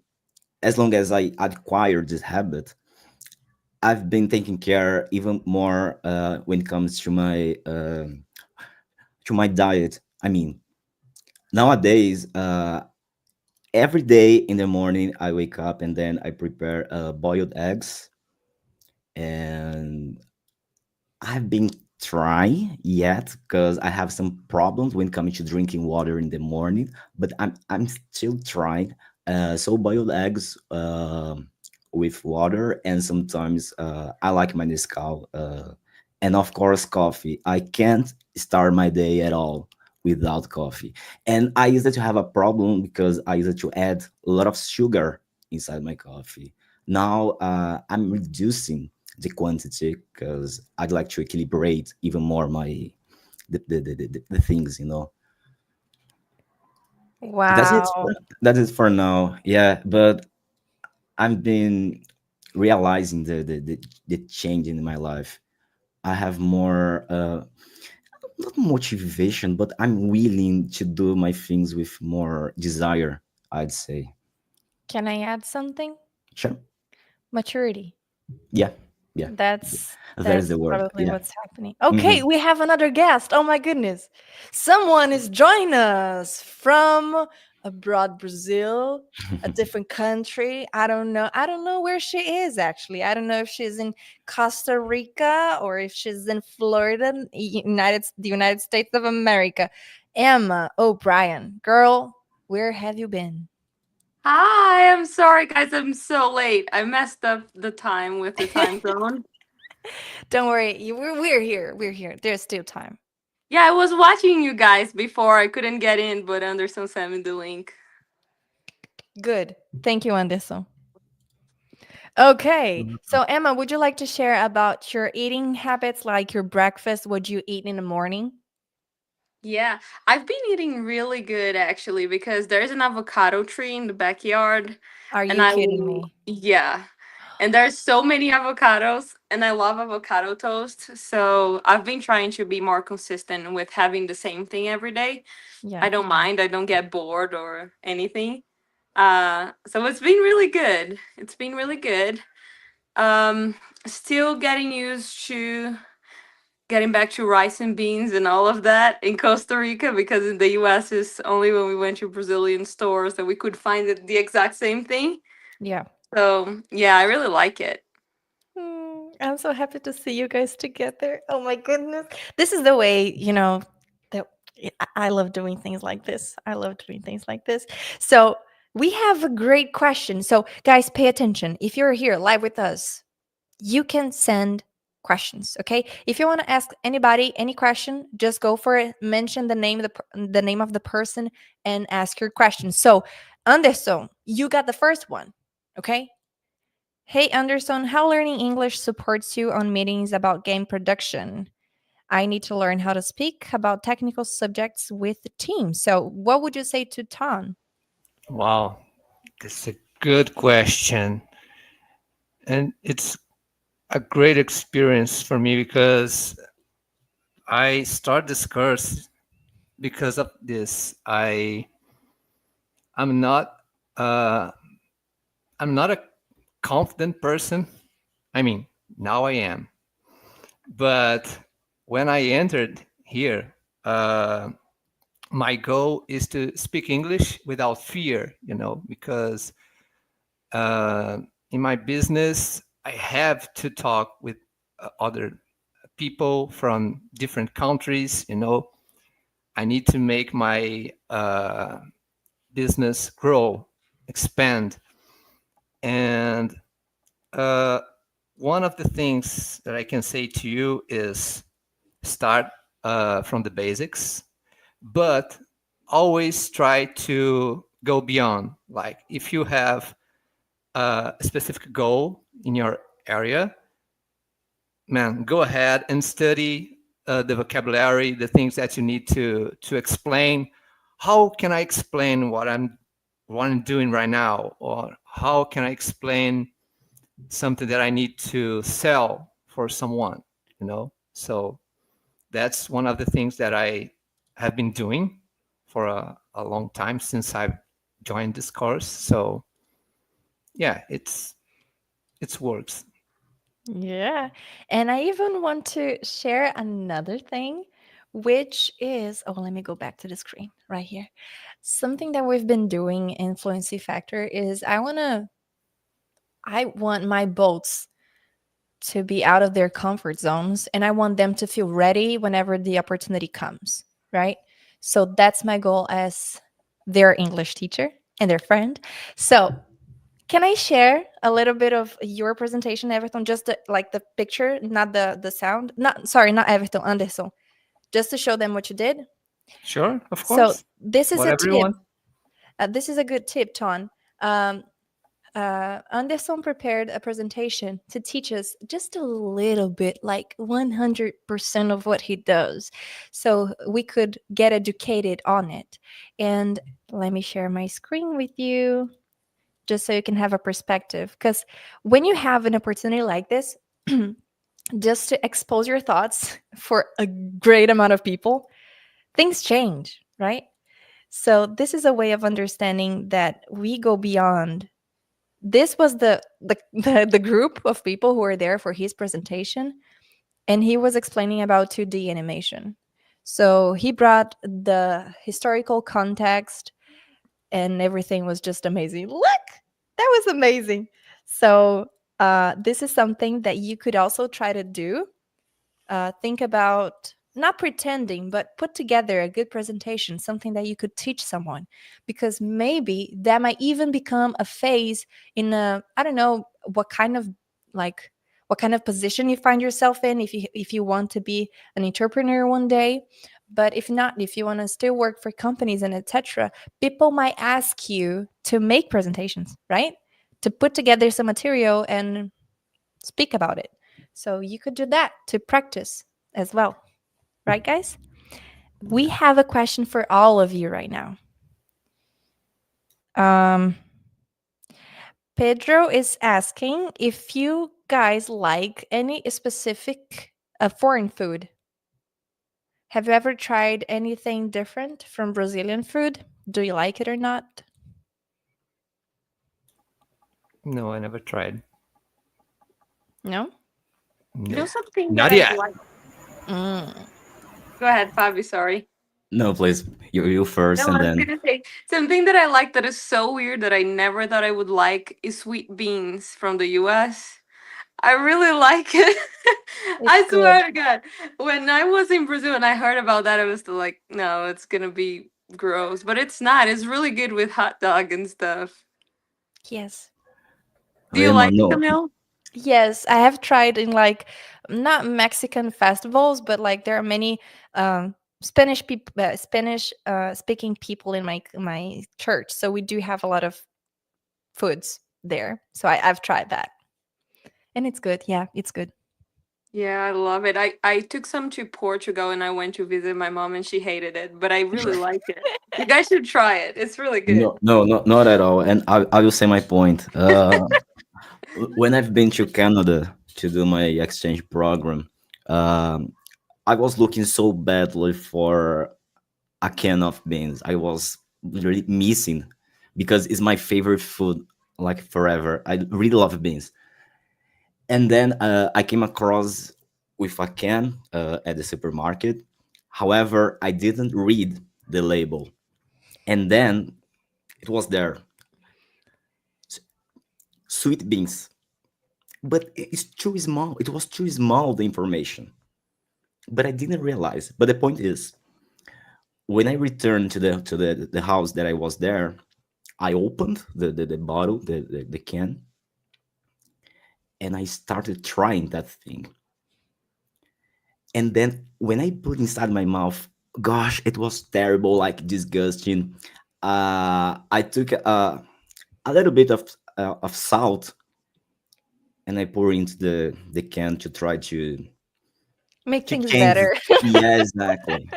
as long as I acquired this habit, I've been taking care even more when it comes to my diet. I mean, nowadays, every day in the morning I wake up and then I prepare boiled eggs, and I've been trying yet because I have some problems when coming to drinking water in the morning, but I'm still trying. So boiled eggs with water, and sometimes I like my Nescau, and of course coffee. I can't start my day at all without coffee. And I used to have a problem because I used to add a lot of sugar inside my coffee. Now I'm reducing the quantity, because I'd like to equilibrate even more the things, you know. That's it. Wow. That is for now. Yeah, but I've been realizing the change in my life. I have more not motivation, but I'm willing to do my things with more desire, I'd say. Can I add something? Sure. Maturity. Yeah. Yeah. That's That is that's the word. probably Yeah. what's happening. Okay, Mhm. we have another guest. Oh my goodness. Someone is joining us from abroad Brazil, a different country. I don't know. I don't know where she is actually. I don't know if she's in Costa Rica or if she's in Florida, the United States of America. Emma O'Brien. Girl, where have you been? Hi, I'm sorry, guys. I'm so late. I messed up the time with the time zone. Don't worry. We're here. We're here. There's still time. Yeah, I was watching you guys before. I couldn't get in, but Anderson sent me the link. Good. Thank you, Anderson. Okay. So, Emma, would you like to share about your eating habits, like your breakfast, what you eat in the morning? Yeah, I've been eating really good actually because there's an avocado tree in the backyard, Are and you kidding me? yeah, and there's so many avocados, and I love avocado toast. So I've been trying to be more consistent with having the same thing every day. Yeah. I don't mind. I don't get bored or anything. So it's been really good. It's been really good. Um, Still getting used to getting back to rice and beans and all of that in Costa Rica because in the US it's only when we went to Brazilian stores that we could find the exact same thing. Yeah. So yeah, I really like it. I'm so happy to see you guys together. Oh my goodness. This is the way, that I love doing things like this. I love doing things like this. So, we have a great question. So, guys, pay attention. If you're here live with us, you can send questions, okay? If you want to ask anybody any question, just go for it. Mention the name of the person and ask your question. So, Anderson, you got the first one, okay? Hey Anderson, how learning English supports you on meetings about game production? I need to learn how to speak about technical subjects with the team. So, what would you say to Ton? Wow, that's a good question. And it's a great experience for me because I start this course because of this. I'm not uh, I'm not a confident person. I mean, now I am. But when I entered here, my goal is to speak English without fear, because in my business, I have to talk with other people from different countries. I need to make my business grow, expand. And one of the things that I can say to you is start from the basics, but always try to go beyond. Like if you have a specific goal in your area, man, go ahead and study the vocabulary, the things that you need to explain. How can I explain what I'm doing right now, or how can I explain something that I need to sell for someone? So that's one of the things that I have been doing for a long time since I've joined this course. So yeah, it's works. Yeah. And I even want to share another thing, which is, oh, let me go back to the screen right here. Something that we've been doing in Fluency Factor is I want my boats to be out of their comfort zones and I want them to feel ready whenever the opportunity comes, right? So that's my goal as their English teacher and their friend. So, can I share a little bit of your presentation, Everton? Just like the picture, not the sound. Not Everton, Anderson. Just to show them what you did. Sure, of So course. this is a Whatever you tip. want. This is a good tip, Ton. Um, Anderson prepared a presentation to teach us just a little bit, like 100% of what he does, so we could get educated on it. And let me share my screen with you, just so you can have a perspective. Because when you have an opportunity like this, just to expose your thoughts for a great amount of people, things change, right? So this is a way of understanding that we go beyond. This was the group of people who were there for his presentation, and he was explaining about 2D animation. So he brought the historical context, and everything was just amazing. Look, that was amazing. So this is something that you could also try to do. Think about not pretending, but put together a good presentation, something that you could teach someone, because maybe that might even become a phase in a, I don't know what kind of position you find yourself in, if you want to be an entrepreneur one day. But if not, if you want to still work for companies and etc., people might ask you to make presentations, right? To put together some material and speak about it. So you could do that to practice as well. Right, guys? We have a question for all of you right now. Pedro is asking if you guys like any specific foreign food. Have you ever tried anything different from Brazilian food? Do you like it or not? No, I never tried. No? No. There's something Not that yet. I like. Mm. Go ahead, Fabi, sorry. No, please, you first, No, and I was then gonna say something that I like that is so weird that I never thought I would like is sweet beans from the US. I really like it. I It's swear good. to God. When I was in Brazil and I heard about that, I was still like, no, it's gonna be gross. But it's not. It's really good with hot dog and stuff. Yes. Do you Emma, like it, no, Camille? Yes, I have tried in like not Mexican festivals, but like there are many Spanish people, Spanish speaking people in my church. So we do have a lot of foods there. So I've tried that, and it's good. Yeah, it's good. Yeah, I love it. I took some to Portugal and I went to visit my mom and she hated it, but I really like it. You guys should try it. It's really good. no, not at all. And I will say my point. When I've been to Canada to do my exchange program, I was looking so badly for a can of beans. I was really missing because it's my favorite food, like forever. I really love beans. And then I came across with a can at the supermarket. However, I didn't read the label, and then it was there, sweet beans. But it's too small. It was too small, the information. But I didn't realize. But the point is, when I returned to the house that I was there, I opened the bottle, the can, and I started trying that thing. And then when I put inside my mouth, gosh, it was terrible, like disgusting. I took a little bit of salt and I pour into the can to try Make to things change. better. Yeah, exactly.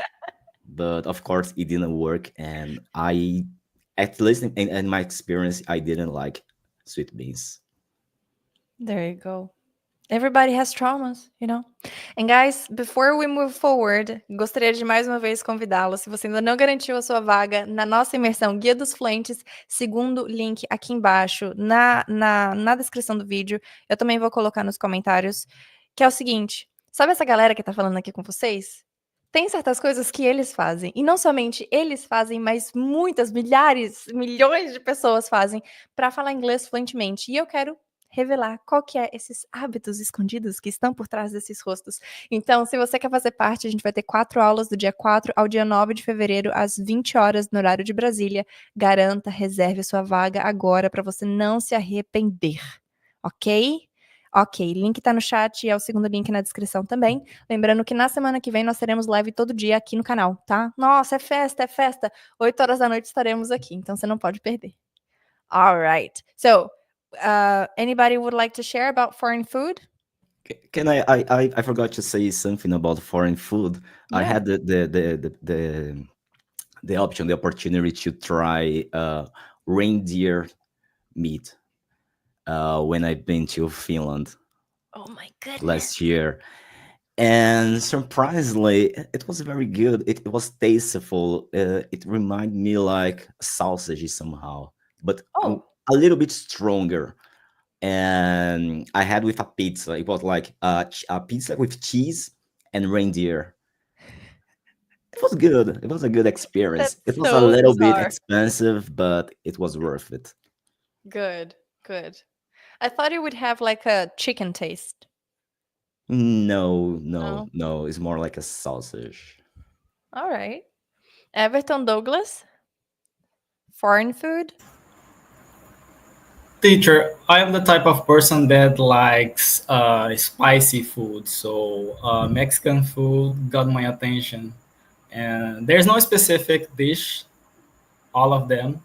But of course, it didn't work, and I, at least in my experience, I didn't like sweet beans. There you go. Everybody has traumas, you know? And guys, before we move forward, gostaria de mais uma vez convidá-lo, se você ainda não garantiu a sua vaga na nossa imersão Guia dos Fluentes, segundo link aqui embaixo na descrição do vídeo, eu também vou colocar nos comentários, que é o seguinte, sabe essa galera que tá falando aqui com vocês? Tem certas coisas que eles fazem, e não somente eles fazem, mas muitas, milhares, milhões de pessoas fazem para falar inglês fluentemente, e eu quero revelar qual que é esses hábitos escondidos que estão por trás desses rostos. Então, se você quer fazer parte, a gente vai ter 4 aulas do dia 4 ao dia 9 de fevereiro, às 20 horas, no horário de Brasília. Garanta, reserve a sua vaga agora para você não se arrepender, ok? Ok, link tá no chat e é o segundo link na descrição também. Lembrando que na semana que vem nós teremos live todo dia aqui no canal, tá? Nossa, é festa, é festa! 8 horas da noite estaremos aqui, então você não pode perder. All right, so Anybody would like to share about foreign food? Can I forgot to say something about foreign food. I Yeah. had the option, the opportunity to try reindeer meat when I've been to Finland Oh my goodness. last year. And surprisingly, it was very good. It was tasteful. It reminded me like sausage somehow, but Oh, a little bit stronger. And I had with a pizza. It was like a pizza with cheese and reindeer. It was good. It was a good experience. that's It was a so little bit bizarre. expensive, but it was worth it. Good, good. I thought it would have like a chicken taste. No, No? no. It's more like a sausage. All right. Everton, Douglas? Foreign food? Teacher, I am the type of person that likes spicy food. So Mexican food got my attention. And there's no specific dish, all of them.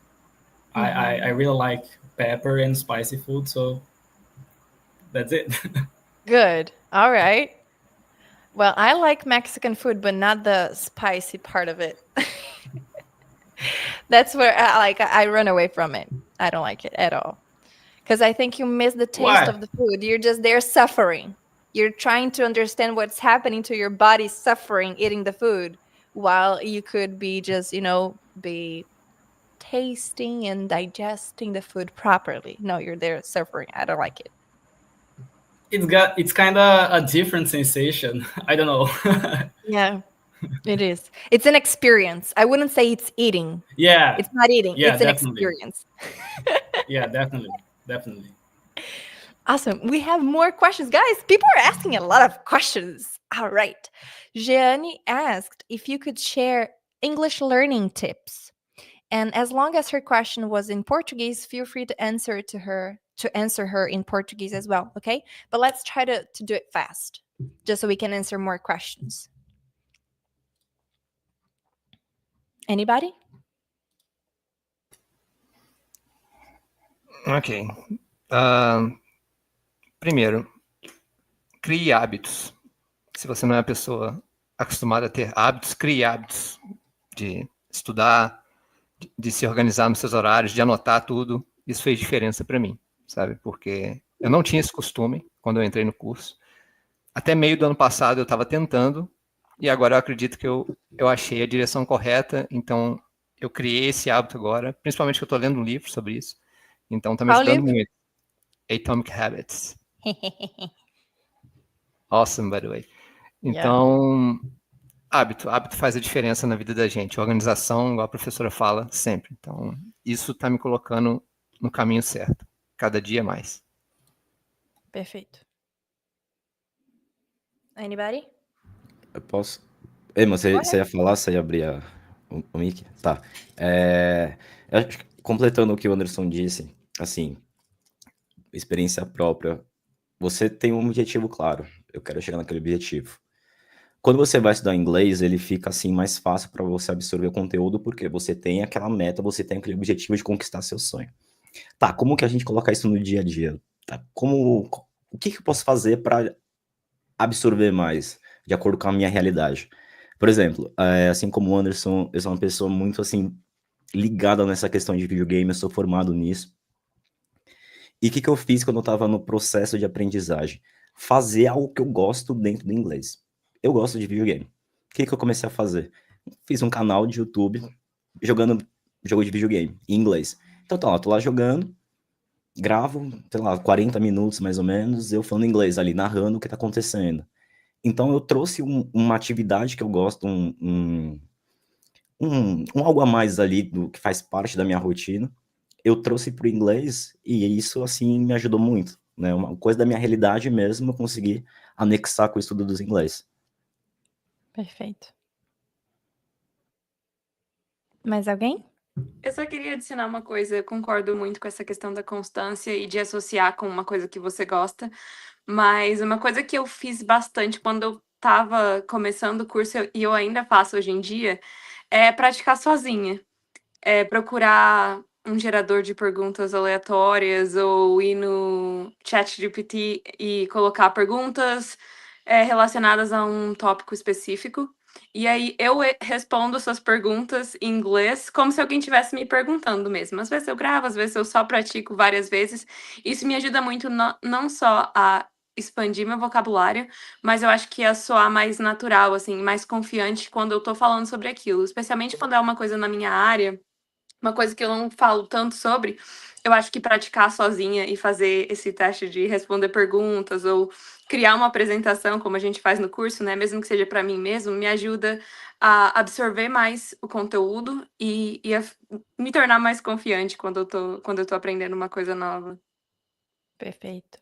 I really like pepper and spicy food. So that's it. Good. All right. Well, I like Mexican food, but not the spicy part of it. That's where I run away from it. I don't like it at all. Because I think you miss the taste Why? of the food. You're just there suffering. You're trying to understand what's happening to your body suffering eating the food, while you could be just, be tasting and digesting the food properly. No, you're there suffering. I don't like it. It's kind of a different sensation. I don't know. Yeah, it is. It's an experience. I wouldn't say it's eating. Yeah. It's not eating. Yeah, it's an definitely. experience. Yeah, definitely. Awesome. We have more questions. Guys, people are asking a lot of questions. All right. Jeanne asked if you could share English learning tips. And as long as her question was in Portuguese, feel free to answer her in Portuguese as well, okay? But let's try to do it fast, just so we can answer more questions. Anybody? Ok. Primeiro, crie hábitos. Se você não é uma pessoa acostumada a ter hábitos, crie hábitos de estudar, de se organizar nos seus horários, de anotar tudo. Isso fez diferença para mim, sabe? Porque eu não tinha esse costume quando eu entrei no curso. Até meio do ano passado eu estava tentando, e agora eu acredito que eu achei a direção correta, então eu criei esse hábito agora, principalmente que eu estou lendo um livro sobre isso, então está me Qual ajudando livro? muito. Atomic Habits. Awesome, by the way. Então, hábito faz a diferença na vida da gente. Organização, igual a professora fala, sempre. Então, isso está me colocando no caminho certo, cada dia mais. Perfeito. Anybody? Eu posso. Ei, mas você ia falar, você ia abrir o mic? Tá. Eu acho que, completando o que o Anderson disse, assim, experiência própria, você tem um objetivo claro. Eu quero chegar naquele objetivo. Quando você vai estudar inglês, ele fica assim mais fácil para você absorver o conteúdo, porque você tem aquela meta, você tem aquele objetivo de conquistar seu sonho. Tá, como que a gente coloca isso no dia a dia? Tá, o que eu posso fazer para absorver mais, de acordo com a minha realidade? Por exemplo, assim como o Anderson, eu sou uma pessoa muito assim ligada nessa questão de videogame, eu sou formado nisso. E o que eu fiz quando eu estava no processo de aprendizagem? Fazer algo que eu gosto dentro do inglês. Eu gosto de videogame. O que eu comecei a fazer? Fiz um canal de YouTube jogando jogo de videogame em inglês. Então tá lá, tô lá jogando, gravo, sei lá, 40 minutos mais ou menos, eu falando inglês ali, narrando o que tá acontecendo. Então eu trouxe uma atividade que eu gosto, um algo a mais ali do que faz parte da minha rotina. Eu trouxe pro inglês e isso, assim, me ajudou muito, né? Uma coisa da minha realidade mesmo, eu consegui anexar com o estudo dos inglês. Perfeito. Mais alguém? Eu só queria adicionar uma coisa, eu concordo muito com essa questão da constância e de associar com uma coisa que você gosta, mas uma coisa que eu fiz bastante quando eu estava começando o curso, e eu ainda faço hoje em dia, é praticar sozinha. É procurar um gerador de perguntas aleatórias ou ir no ChatGPT e colocar perguntas relacionadas a um tópico específico. E aí eu respondo suas perguntas em inglês como se alguém estivesse me perguntando mesmo. Às vezes eu gravo, às vezes eu só pratico várias vezes. Isso me ajuda muito não só a expandir meu vocabulário, mas eu acho que a soar mais natural, assim, mais confiante quando eu tô falando sobre aquilo. Especialmente quando é uma coisa na minha área, uma coisa que eu não falo tanto sobre, eu acho que praticar sozinha e fazer esse teste de responder perguntas ou criar uma apresentação, como a gente faz no curso, né, mesmo que seja para mim mesmo, me ajuda a absorver mais o conteúdo e a me tornar mais confiante quando eu tô aprendendo uma coisa nova. Perfeito.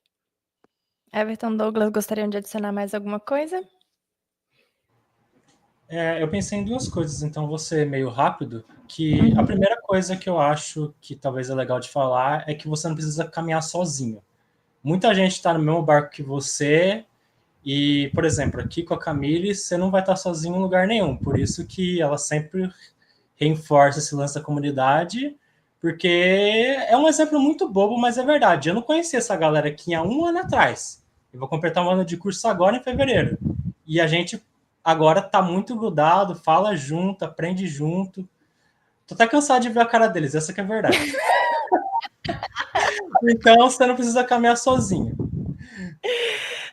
Everton, Douglas, gostariam de adicionar mais alguma coisa? Eu pensei em duas coisas, então vou ser meio rápido, que a primeira coisa que eu acho que talvez é legal de falar é que você não precisa caminhar sozinho. Muita gente está no mesmo barco que você e, por exemplo, aqui com a Camille, você não vai estar sozinho em lugar nenhum, por isso que ela sempre reforça esse lance da comunidade, porque é um exemplo muito bobo, mas é verdade. Eu não conhecia essa galera aqui há 1 ano atrás. Eu vou completar um ano de curso agora em fevereiro. E a gente agora tá muito grudado, fala junto, aprende junto. Tô até cansado de ver a cara deles, essa que é a verdade. Então, você não precisa caminhar sozinho.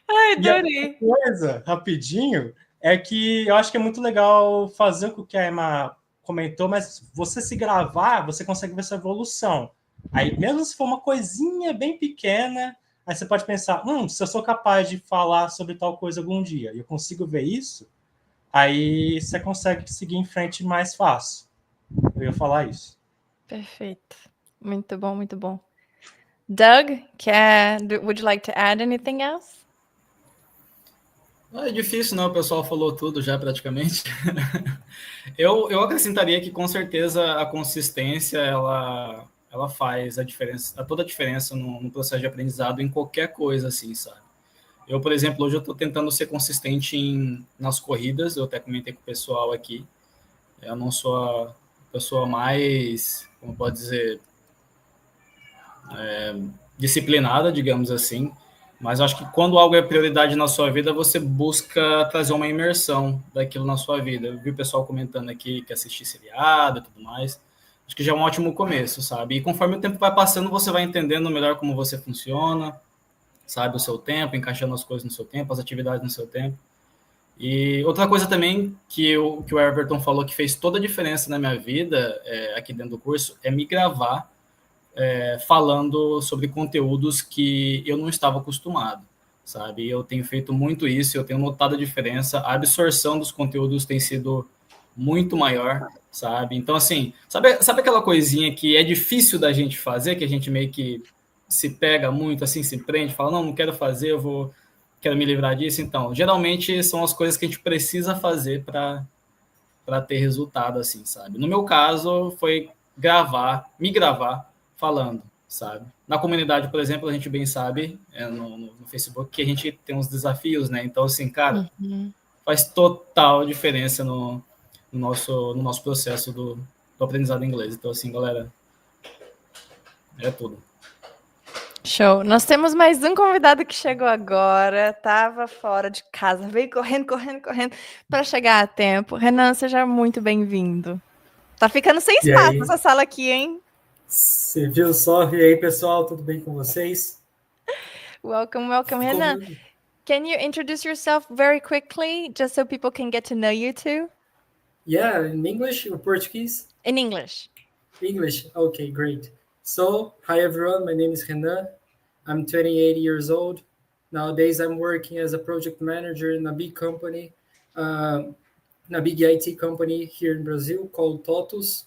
Ai, E a adorei. outra coisa, rapidinho, é que eu acho que é muito legal fazer o que a Emma comentou, mas você se gravar, você consegue ver sua evolução. Aí, mesmo se for uma coisinha bem pequena, aí você pode pensar, se eu sou capaz de falar sobre tal coisa algum dia e eu consigo ver isso, aí você consegue seguir em frente mais fácil. Eu ia falar isso. Perfeito. Muito bom, muito bom. Doug, would you like to add anything else? É difícil, não, o pessoal falou tudo já praticamente. Eu acrescentaria que com certeza a consistência ela faz a diferença, toda a diferença no processo de aprendizado em qualquer coisa, assim, sabe? Eu, por exemplo, hoje eu estou tentando ser consistente nas corridas, eu até comentei com o pessoal aqui. Eu não sou a pessoa mais, como pode dizer, disciplinada, digamos assim, mas acho que quando algo é prioridade na sua vida, você busca trazer uma imersão daquilo na sua vida. Eu vi o pessoal comentando aqui que assistir seriado e tudo mais. Acho que já é um ótimo começo, sabe? E conforme o tempo vai passando, você vai entendendo melhor como você funciona, sabe? O seu tempo, encaixando as coisas no seu tempo, as atividades no seu tempo. E outra coisa também que o Everton falou que fez toda a diferença na minha vida, aqui dentro do curso, é me gravar falando sobre conteúdos que eu não estava acostumado, sabe? Eu tenho feito muito isso, eu tenho notado a diferença, a absorção dos conteúdos tem sido muito maior, sabe? Então, assim, sabe aquela coisinha que é difícil da gente fazer, que a gente meio que se pega muito, assim, se prende, fala, não quero fazer, quero me livrar disso. Então, geralmente são as coisas que a gente precisa fazer para ter resultado, assim, sabe? No meu caso, foi me gravar falando, sabe? Na comunidade, por exemplo, a gente bem sabe, no Facebook, que a gente tem uns desafios, né? Então, assim, cara, faz total diferença no nosso processo do aprendizado em inglês. Então, assim, galera, é tudo. Show. Nós temos mais um convidado que chegou agora, tava fora de casa, veio correndo para chegar a tempo. Renan, seja muito bem-vindo. Tá ficando sem E espaço aí? essa sala aqui, hein? Você viu só? E aí, pessoal, tudo bem com vocês? Welcome, Renan. Can you introduce yourself very quickly, just so people can get to know you too? Yeah, in English or Portuguese? In English. English. Okay, great. So, hi everyone, my name is Renan. I'm 28 years old. Nowadays, I'm working as a project manager in a big company, in a big IT company here in Brazil called TOTUS.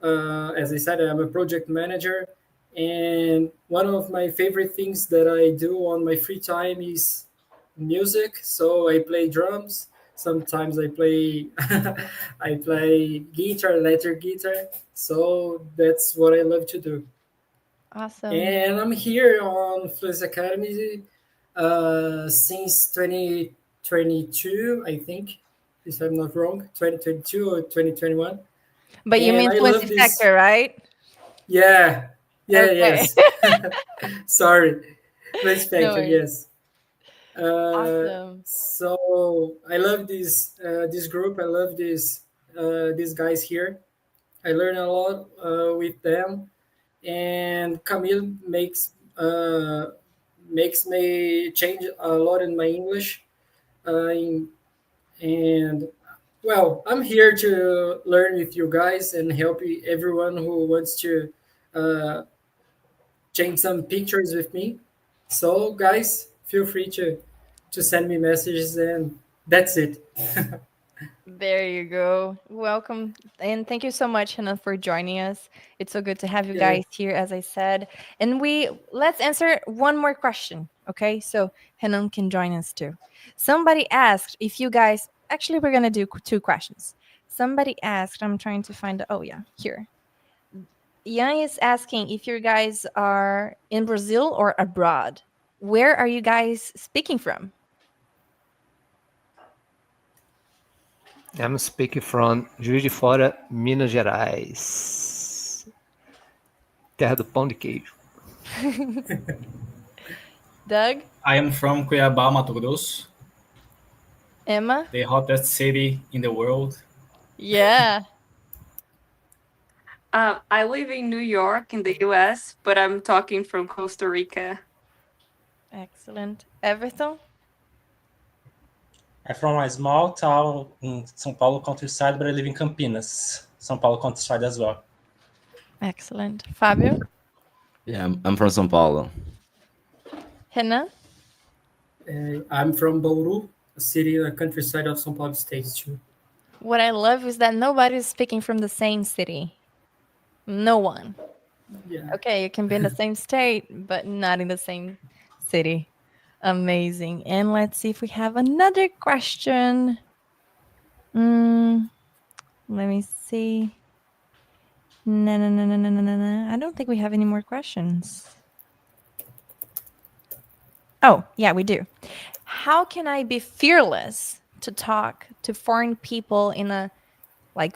As I said, I'm a project manager, and one of my favorite things that I do on my free time is music. So I play drums. Sometimes I play I play guitar, electric guitar. So that's what I love to do. Awesome. And I'm here on Fluentes Academy since 2022, I think, if I'm not wrong, 2022 or 2021. But you And mean I Fluency love this. Factor, right? Yeah. Yeah. Okay. Yes. Sorry. Let's No factor. worries. Yes. Awesome. So I love this group. I love these guys here. I learn a lot with them, and Camille makes me change a lot in my English. In, and well, I'm here to learn with you guys and help everyone who wants to uh, change some pictures with me. So, guys, feel free to send me messages, and that's it. There you go. Welcome. And thank you so much, Hannah, for joining us. It's so good to have you Yeah. guys here, as I said. And let's answer one more question. Okay. So Hannah can join us too. Somebody asked if you guys actually we're gonna do two questions. Somebody asked, I'm trying to find oh yeah, here. Yan is asking if you guys are in Brazil or abroad. Where are you guys speaking from? I'm speaking from Juiz de Fora, Minas Gerais. Terra do pão de queijo. Doug? I am from Cuiabá, Mato Grosso, Emma? the hottest city in the world. Yeah. I live in New York in the US, but I'm talking from Costa Rica. Excellent. Everton? I'm from a small town in São Paulo countryside, but I live in Campinas, São Paulo countryside as well. Excellent. Fabio? Yeah, I'm from São Paulo. Renan? I'm from Bauru, a city in the countryside of São Paulo State too. What I love is that nobody's speaking from the same city. No one. Yeah. Okay, you can be in the same state, but not in the same city. Amazing. And let's see if we have another question. Let me see. No. I don't think we have any more questions. Oh, yeah, we do. How can I be fearless to talk to foreign people in a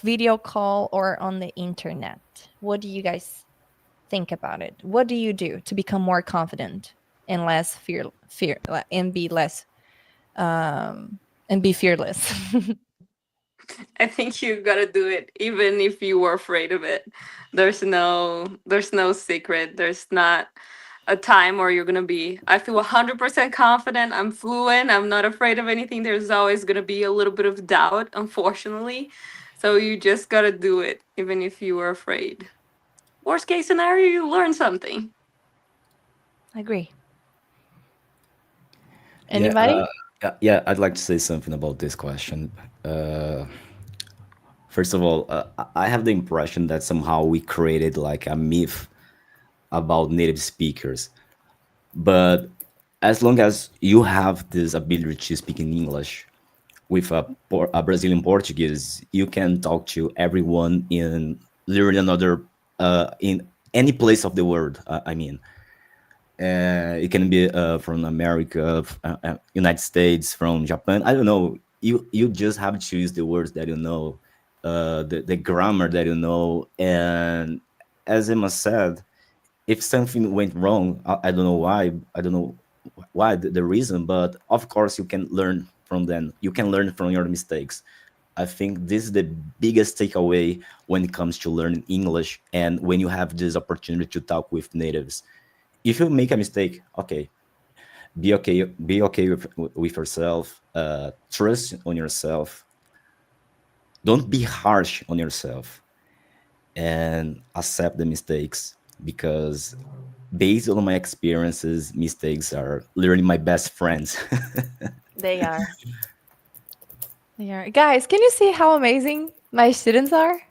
video call or on the internet? What do you guys think about it? What do you do to become more confident and less fear and be less and be fearless? I think you gotta do it, even if you were afraid of it. There's no secret. There's not a time where you're gonna be. I feel 100% confident. I'm fluent. I'm not afraid of anything. There's always gonna be a little bit of doubt, unfortunately. So you just gotta do it, even if you were afraid. Worst case scenario, you learn something. I agree. Anybody? Yeah, I'd like to say something about this question. First of all, I have the impression that somehow we created like a myth about native speakers. But as long as you have this ability to speak in English with a Brazilian Portuguese, you can talk to everyone in literally another in any place of the world. I mean, it can be from America, United States, from Japan. I don't know. You just have to use the words that you know, the grammar that you know, and as Emma said, if something went wrong, I don't know why. I don't know why the reason, but of course you can learn from them. You can learn from your mistakes. I think this is the biggest takeaway when it comes to learning English and when you have this opportunity to talk with natives. If you make a mistake, be okay with yourself. Trust on yourself. Don't be harsh on yourself, and accept the mistakes, because based on my experiences, mistakes are literally my best friends. They are. They are. Guys, can you see how amazing my students are?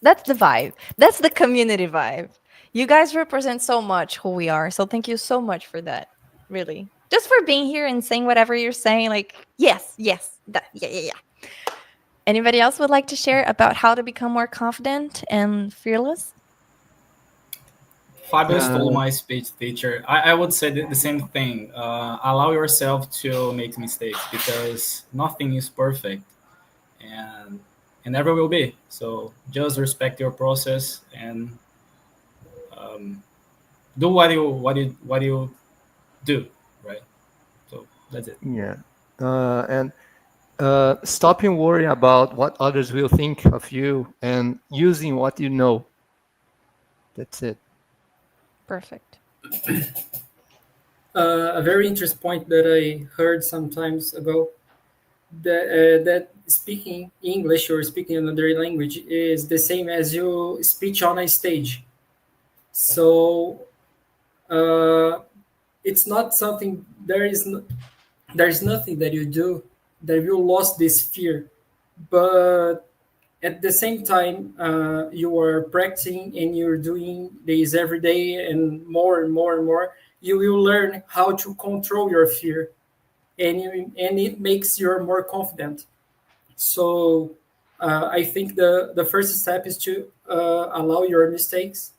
That's the vibe. That's the community vibe. You guys represent so much who we are. So thank you so much for that. Really. Just for being here and saying whatever you're saying. Like, yes. Yeah. Anybody else would like to share about how to become more confident and fearless? Fabio stole my speech, teacher. I would say the same thing. Allow yourself to make mistakes, because nothing is perfect, and never will be. So just respect your process and do what you do, right? So that's it. Yeah. And stopping worrying about what others will think of you and using what you know. That's it. Perfect. A very interesting point that I heard sometimes ago, that speaking English or speaking another language is the same as you speech on a stage. So it's not something, there's nothing that you do that you lost this fear, but at the same time you are practicing and you're doing this every day and more and more and more, you will learn how to control your fear, and it makes you more confident. So I think the first step is to allow your mistakes,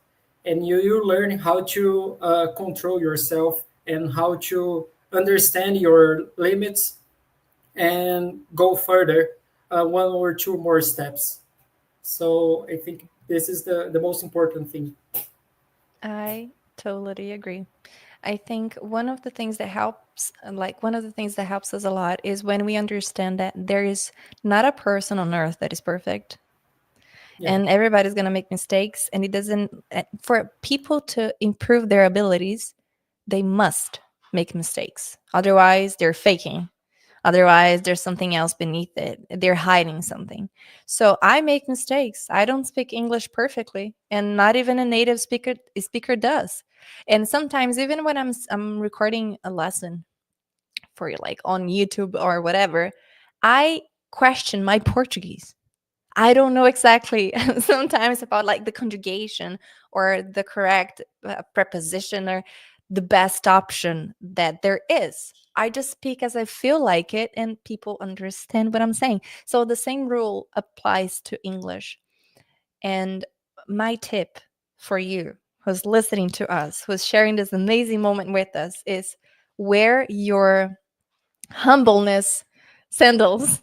and you learn how to control yourself and how to understand your limits and go further, one or two more steps. So I think this is the most important thing. I totally agree. I think one of the things that helps, one of the things that helps us a lot is when we understand that there is not a person on earth that is perfect. Yeah. And everybody's going to make mistakes. And it doesn't, for people to improve their abilities, they must make mistakes. Otherwise, they're faking. Otherwise, there's something else beneath it. They're hiding something. So I make mistakes. I don't speak English perfectly, and not even a native speaker does. And sometimes, even when I'm recording a lesson for like on YouTube or whatever, I question my Portuguese. I don't know exactly sometimes about like the conjugation or the correct preposition or the best option that there is. I just speak as I feel like it and people understand what I'm saying. So the same rule applies to English. And my tip for you who's listening to us, who's sharing this amazing moment with us, is wear your humbleness sandals.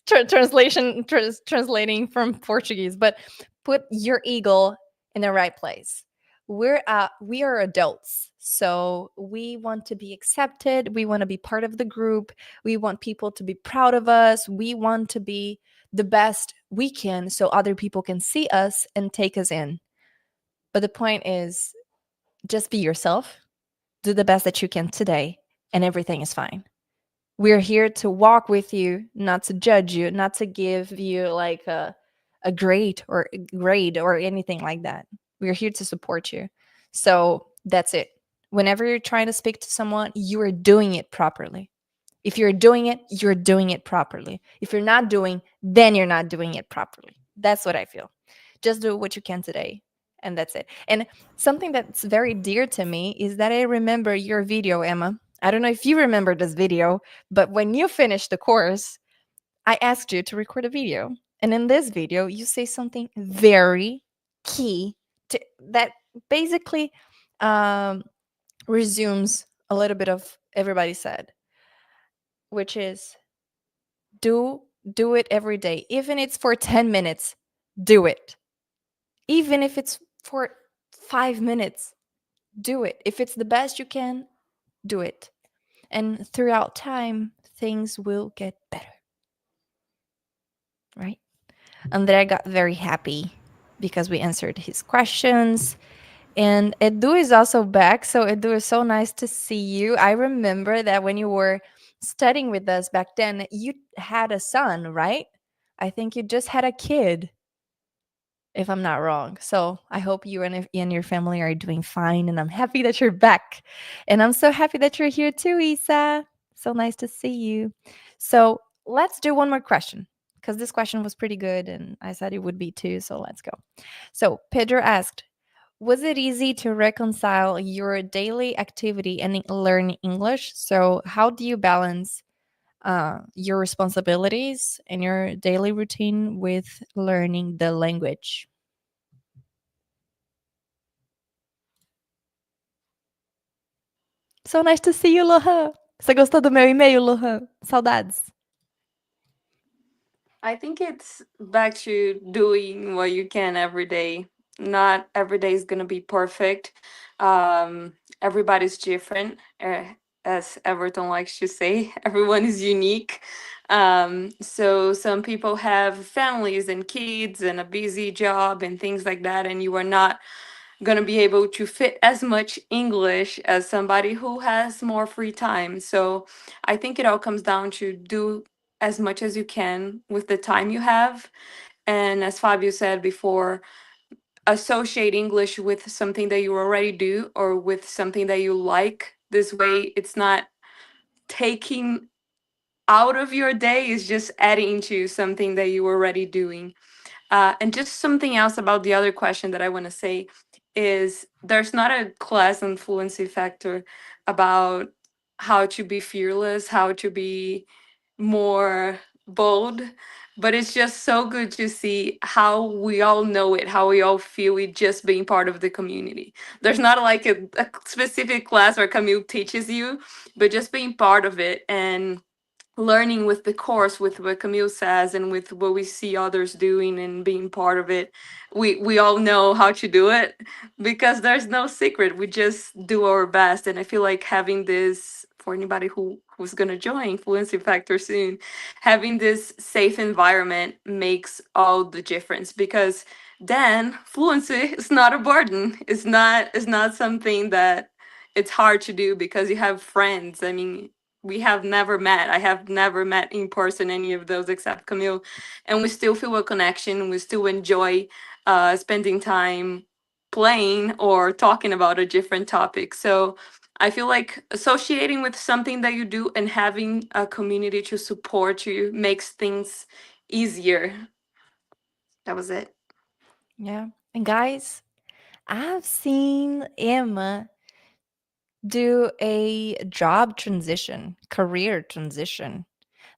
Translating from Portuguese, but put your ego in the right place. We are adults, so we want to be accepted. We want to be part of the group. We want people to be proud of us. We want to be the best we can, so other people can see us and take us in. But the point is, just be yourself. Do the best that you can today, and everything is fine. We're here to walk with you, not to judge you, not to give you like a grade or anything like that. We're here to support you. So that's it. Whenever you're trying to speak to someone, you are doing it properly. If you're doing it, you're doing it properly. If you're not doing, then you're not doing it properly. That's what I feel. Just do what you can today. And that's it. And something that's very dear to me is that I remember your video, Emma. I don't know if you remember this video, but when you finished the course, I asked you to record a video. And in this video, you say something very key that basically resumes a little bit of everybody said, which is do it every day. Even if it's for 10 minutes, do it. Even if it's for 5 minutes, do it. If it's the best you can, do it. And throughout time, things will get better. Right? Andrea got very happy because we answered his questions. And Edu is also back. So, Edu, it's so nice to see you. I remember that when you were studying with us back then, you had a son, right? I think you just had a kid, if I'm not wrong. So I hope you and your family are doing fine. And I'm happy that you're back. And I'm so happy that you're here too, Isa. So nice to see you. So let's do one more question, because this question was pretty good and I said it would be too. So let's go. So Pedro asked, was it easy to reconcile your daily activity and learn English? So how do you balance your responsibilities and your daily routine with learning the language? So nice to see you, Lohan. Você gostou do meu e-mail, Lohan? Saudades. I think it's back to doing what you can every day. Not every day is going to be perfect. Everybody's different, as Everton likes to say. Everyone is unique. So some people have families and kids and a busy job and things like that, and you are not going to be able to fit as much English as somebody who has more free time. So I think it all comes down to do as much as you can with the time you have. And as Fabio said before, associate English with something that you already do or with something that you like. This way, it's not taking out of your day, it's just adding to something that you were already doing. And just something else about the other question that I want to say is there's not a class on fluency factor about how to be fearless, how to be more bold, but it's just so good to see how we all know it, how we all feel it just being part of the community. There's not like a specific class where Camille teaches you, but just being part of it and learning with the course, with what Camille says and with what we see others doing and being part of it, we all know how to do it because there's no secret. We just do our best. And I feel like having this, for anybody who's gonna join Fluency Factor soon, having this safe environment makes all the difference because then fluency is not a burden. It's not something that it's hard to do because you have friends. I mean, we have never met. I have never met in person any of those except Camille, and we still feel a connection. We still enjoy spending time playing or talking about a different topic. So I feel like associating with something that you do and having a community to support you makes things easier. That was it. Yeah. And guys, I've seen Emma do a job transition, career transition.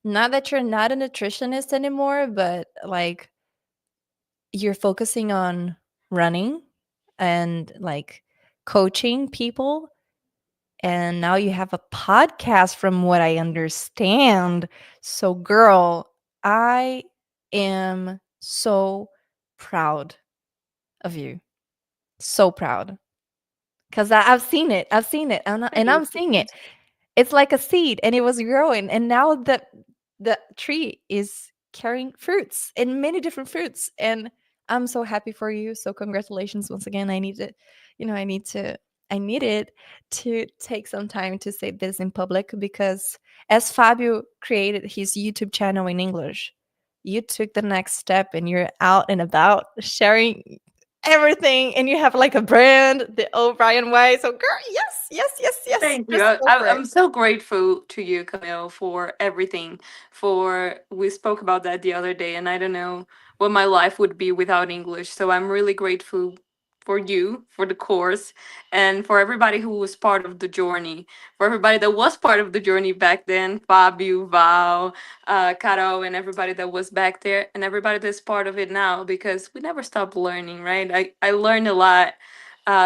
Not that you're not a nutritionist anymore, but like you're focusing on running and like coaching people. And now you have a podcast from what I understand. So, girl, I am so proud of you. So proud. Because I've seen it. I've seen it. And I'm seeing it. It's like a seed and it was growing. And now the tree is carrying fruits and many different fruits. And I'm so happy for you. So congratulations once again. I need to, I needed to take some time to say this in public because as Fabio created his YouTube channel in English, you took the next step and you're out and about sharing everything and you have like a brand, the O'Brien way. So girl, yes. Thank you. Just go for it. I'm so grateful to you, Camille, for everything. We spoke about that the other day, and I don't know what my life would be without English. So I'm really grateful for you, for the course, and for everybody who was part of the journey. For everybody that was part of the journey back then, Fabio, Val, Carol, and everybody that was back there, and everybody that's part of it now, because we never stop learning, right? I learned a lot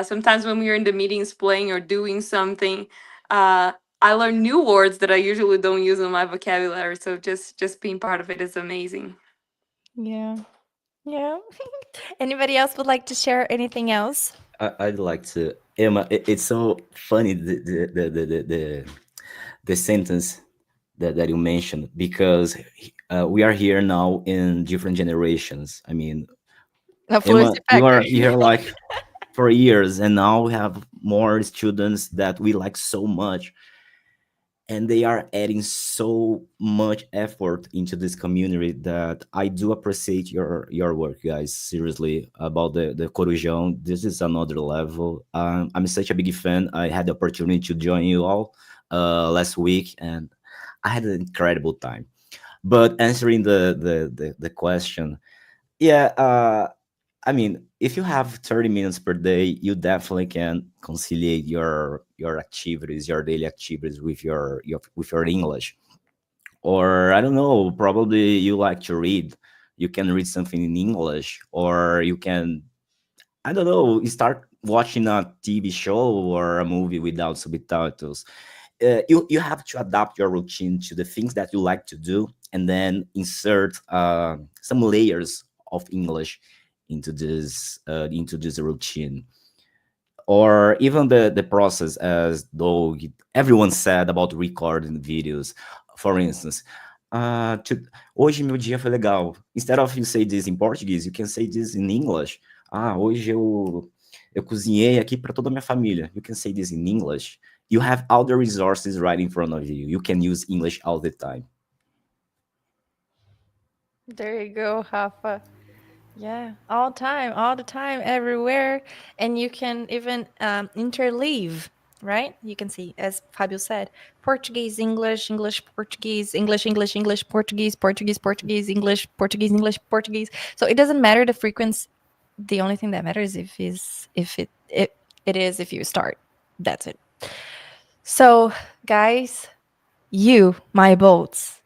sometimes when we are in the meetings playing or doing something, I learn new words that I usually don't use in my vocabulary. So just being part of it is amazing. Yeah. Anybody else would like to share anything else? I'd like to, Emma. It's so funny the sentence that you mentioned because we are here now in different generations. I mean, A Emma, fluency you are factor. here like for years, and now we have more students that we like so much, and they are adding so much effort into this community that I do appreciate your work, guys. Seriously, about the Corujão, this is another level. I'm such a big fan. I had the opportunity to join you all last week, and I had an incredible time. But answering the question, yeah, I mean, if you have 30 minutes per day, you definitely can conciliate your activities, your daily activities with your English. Or I don't know, probably you like to read. You can read something in English, or you can, I don't know, start watching a TV show or a movie without subtitles. You have to adapt your routine to the things that you like to do, and then insert some layers of English into this routine, or even the process, as though everyone said about recording videos. For instance, hoje meu dia foi legal. Instead of you say this in Portuguese, you can say this in English. Hoje eu cozinhei aqui para toda a minha família. You can say this in English. You have all the resources right in front of you. You can use English all the time. There you go, Rafa. Yeah, all the time, everywhere. And you can even interleave, right? You can see, as Fabio said, Portuguese, English, English, Portuguese, English, English, English, Portuguese, Portuguese, Portuguese, English, Portuguese, English, Portuguese. So it doesn't matter the frequency. The only thing that matters if you start. That's it. So, guys, you, my bolts,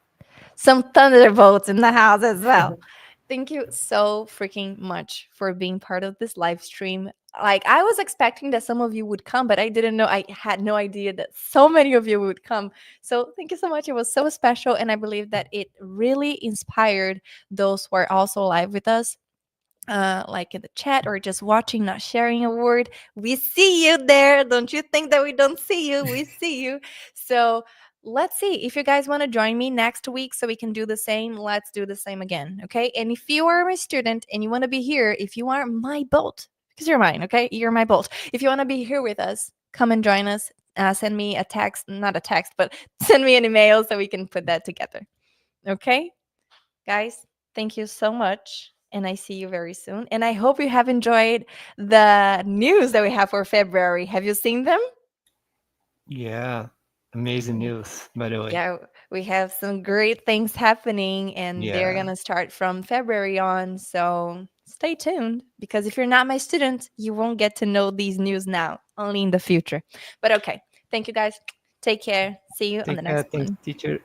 some thunderbolts in the house as well. Thank you so freaking much for being part of this live stream. Like, I was expecting that some of you would come, but I didn't know, I had no idea that so many of you would come. So thank you so much. It was so special. And I believe that it really inspired those who are also live with us, like in the chat or just watching, not sharing a word. We see you there. Don't you think that we don't see you? We see you. So let's see if you guys want to join me next week so we can do the same. Let's do the same again. Okay. And if you are my student and you want to be here, if you are my bolt, because you're mine, okay? You're my bolt. If you want to be here with us, come and join us. Send me a text, not a text, but send me an email so we can put that together. Okay. Guys, thank you so much. And I see you very soon. And I hope you have enjoyed the news that we have for February. Have you seen them? Yeah, amazing news, by the way. Yeah, we have some great things happening, and they're Yeah. going to start from February on. So stay tuned, because if you're not my student, you won't get to know these news now, only in the future. But okay, thank you guys. Take care. See you on the next one. Thanks, teacher.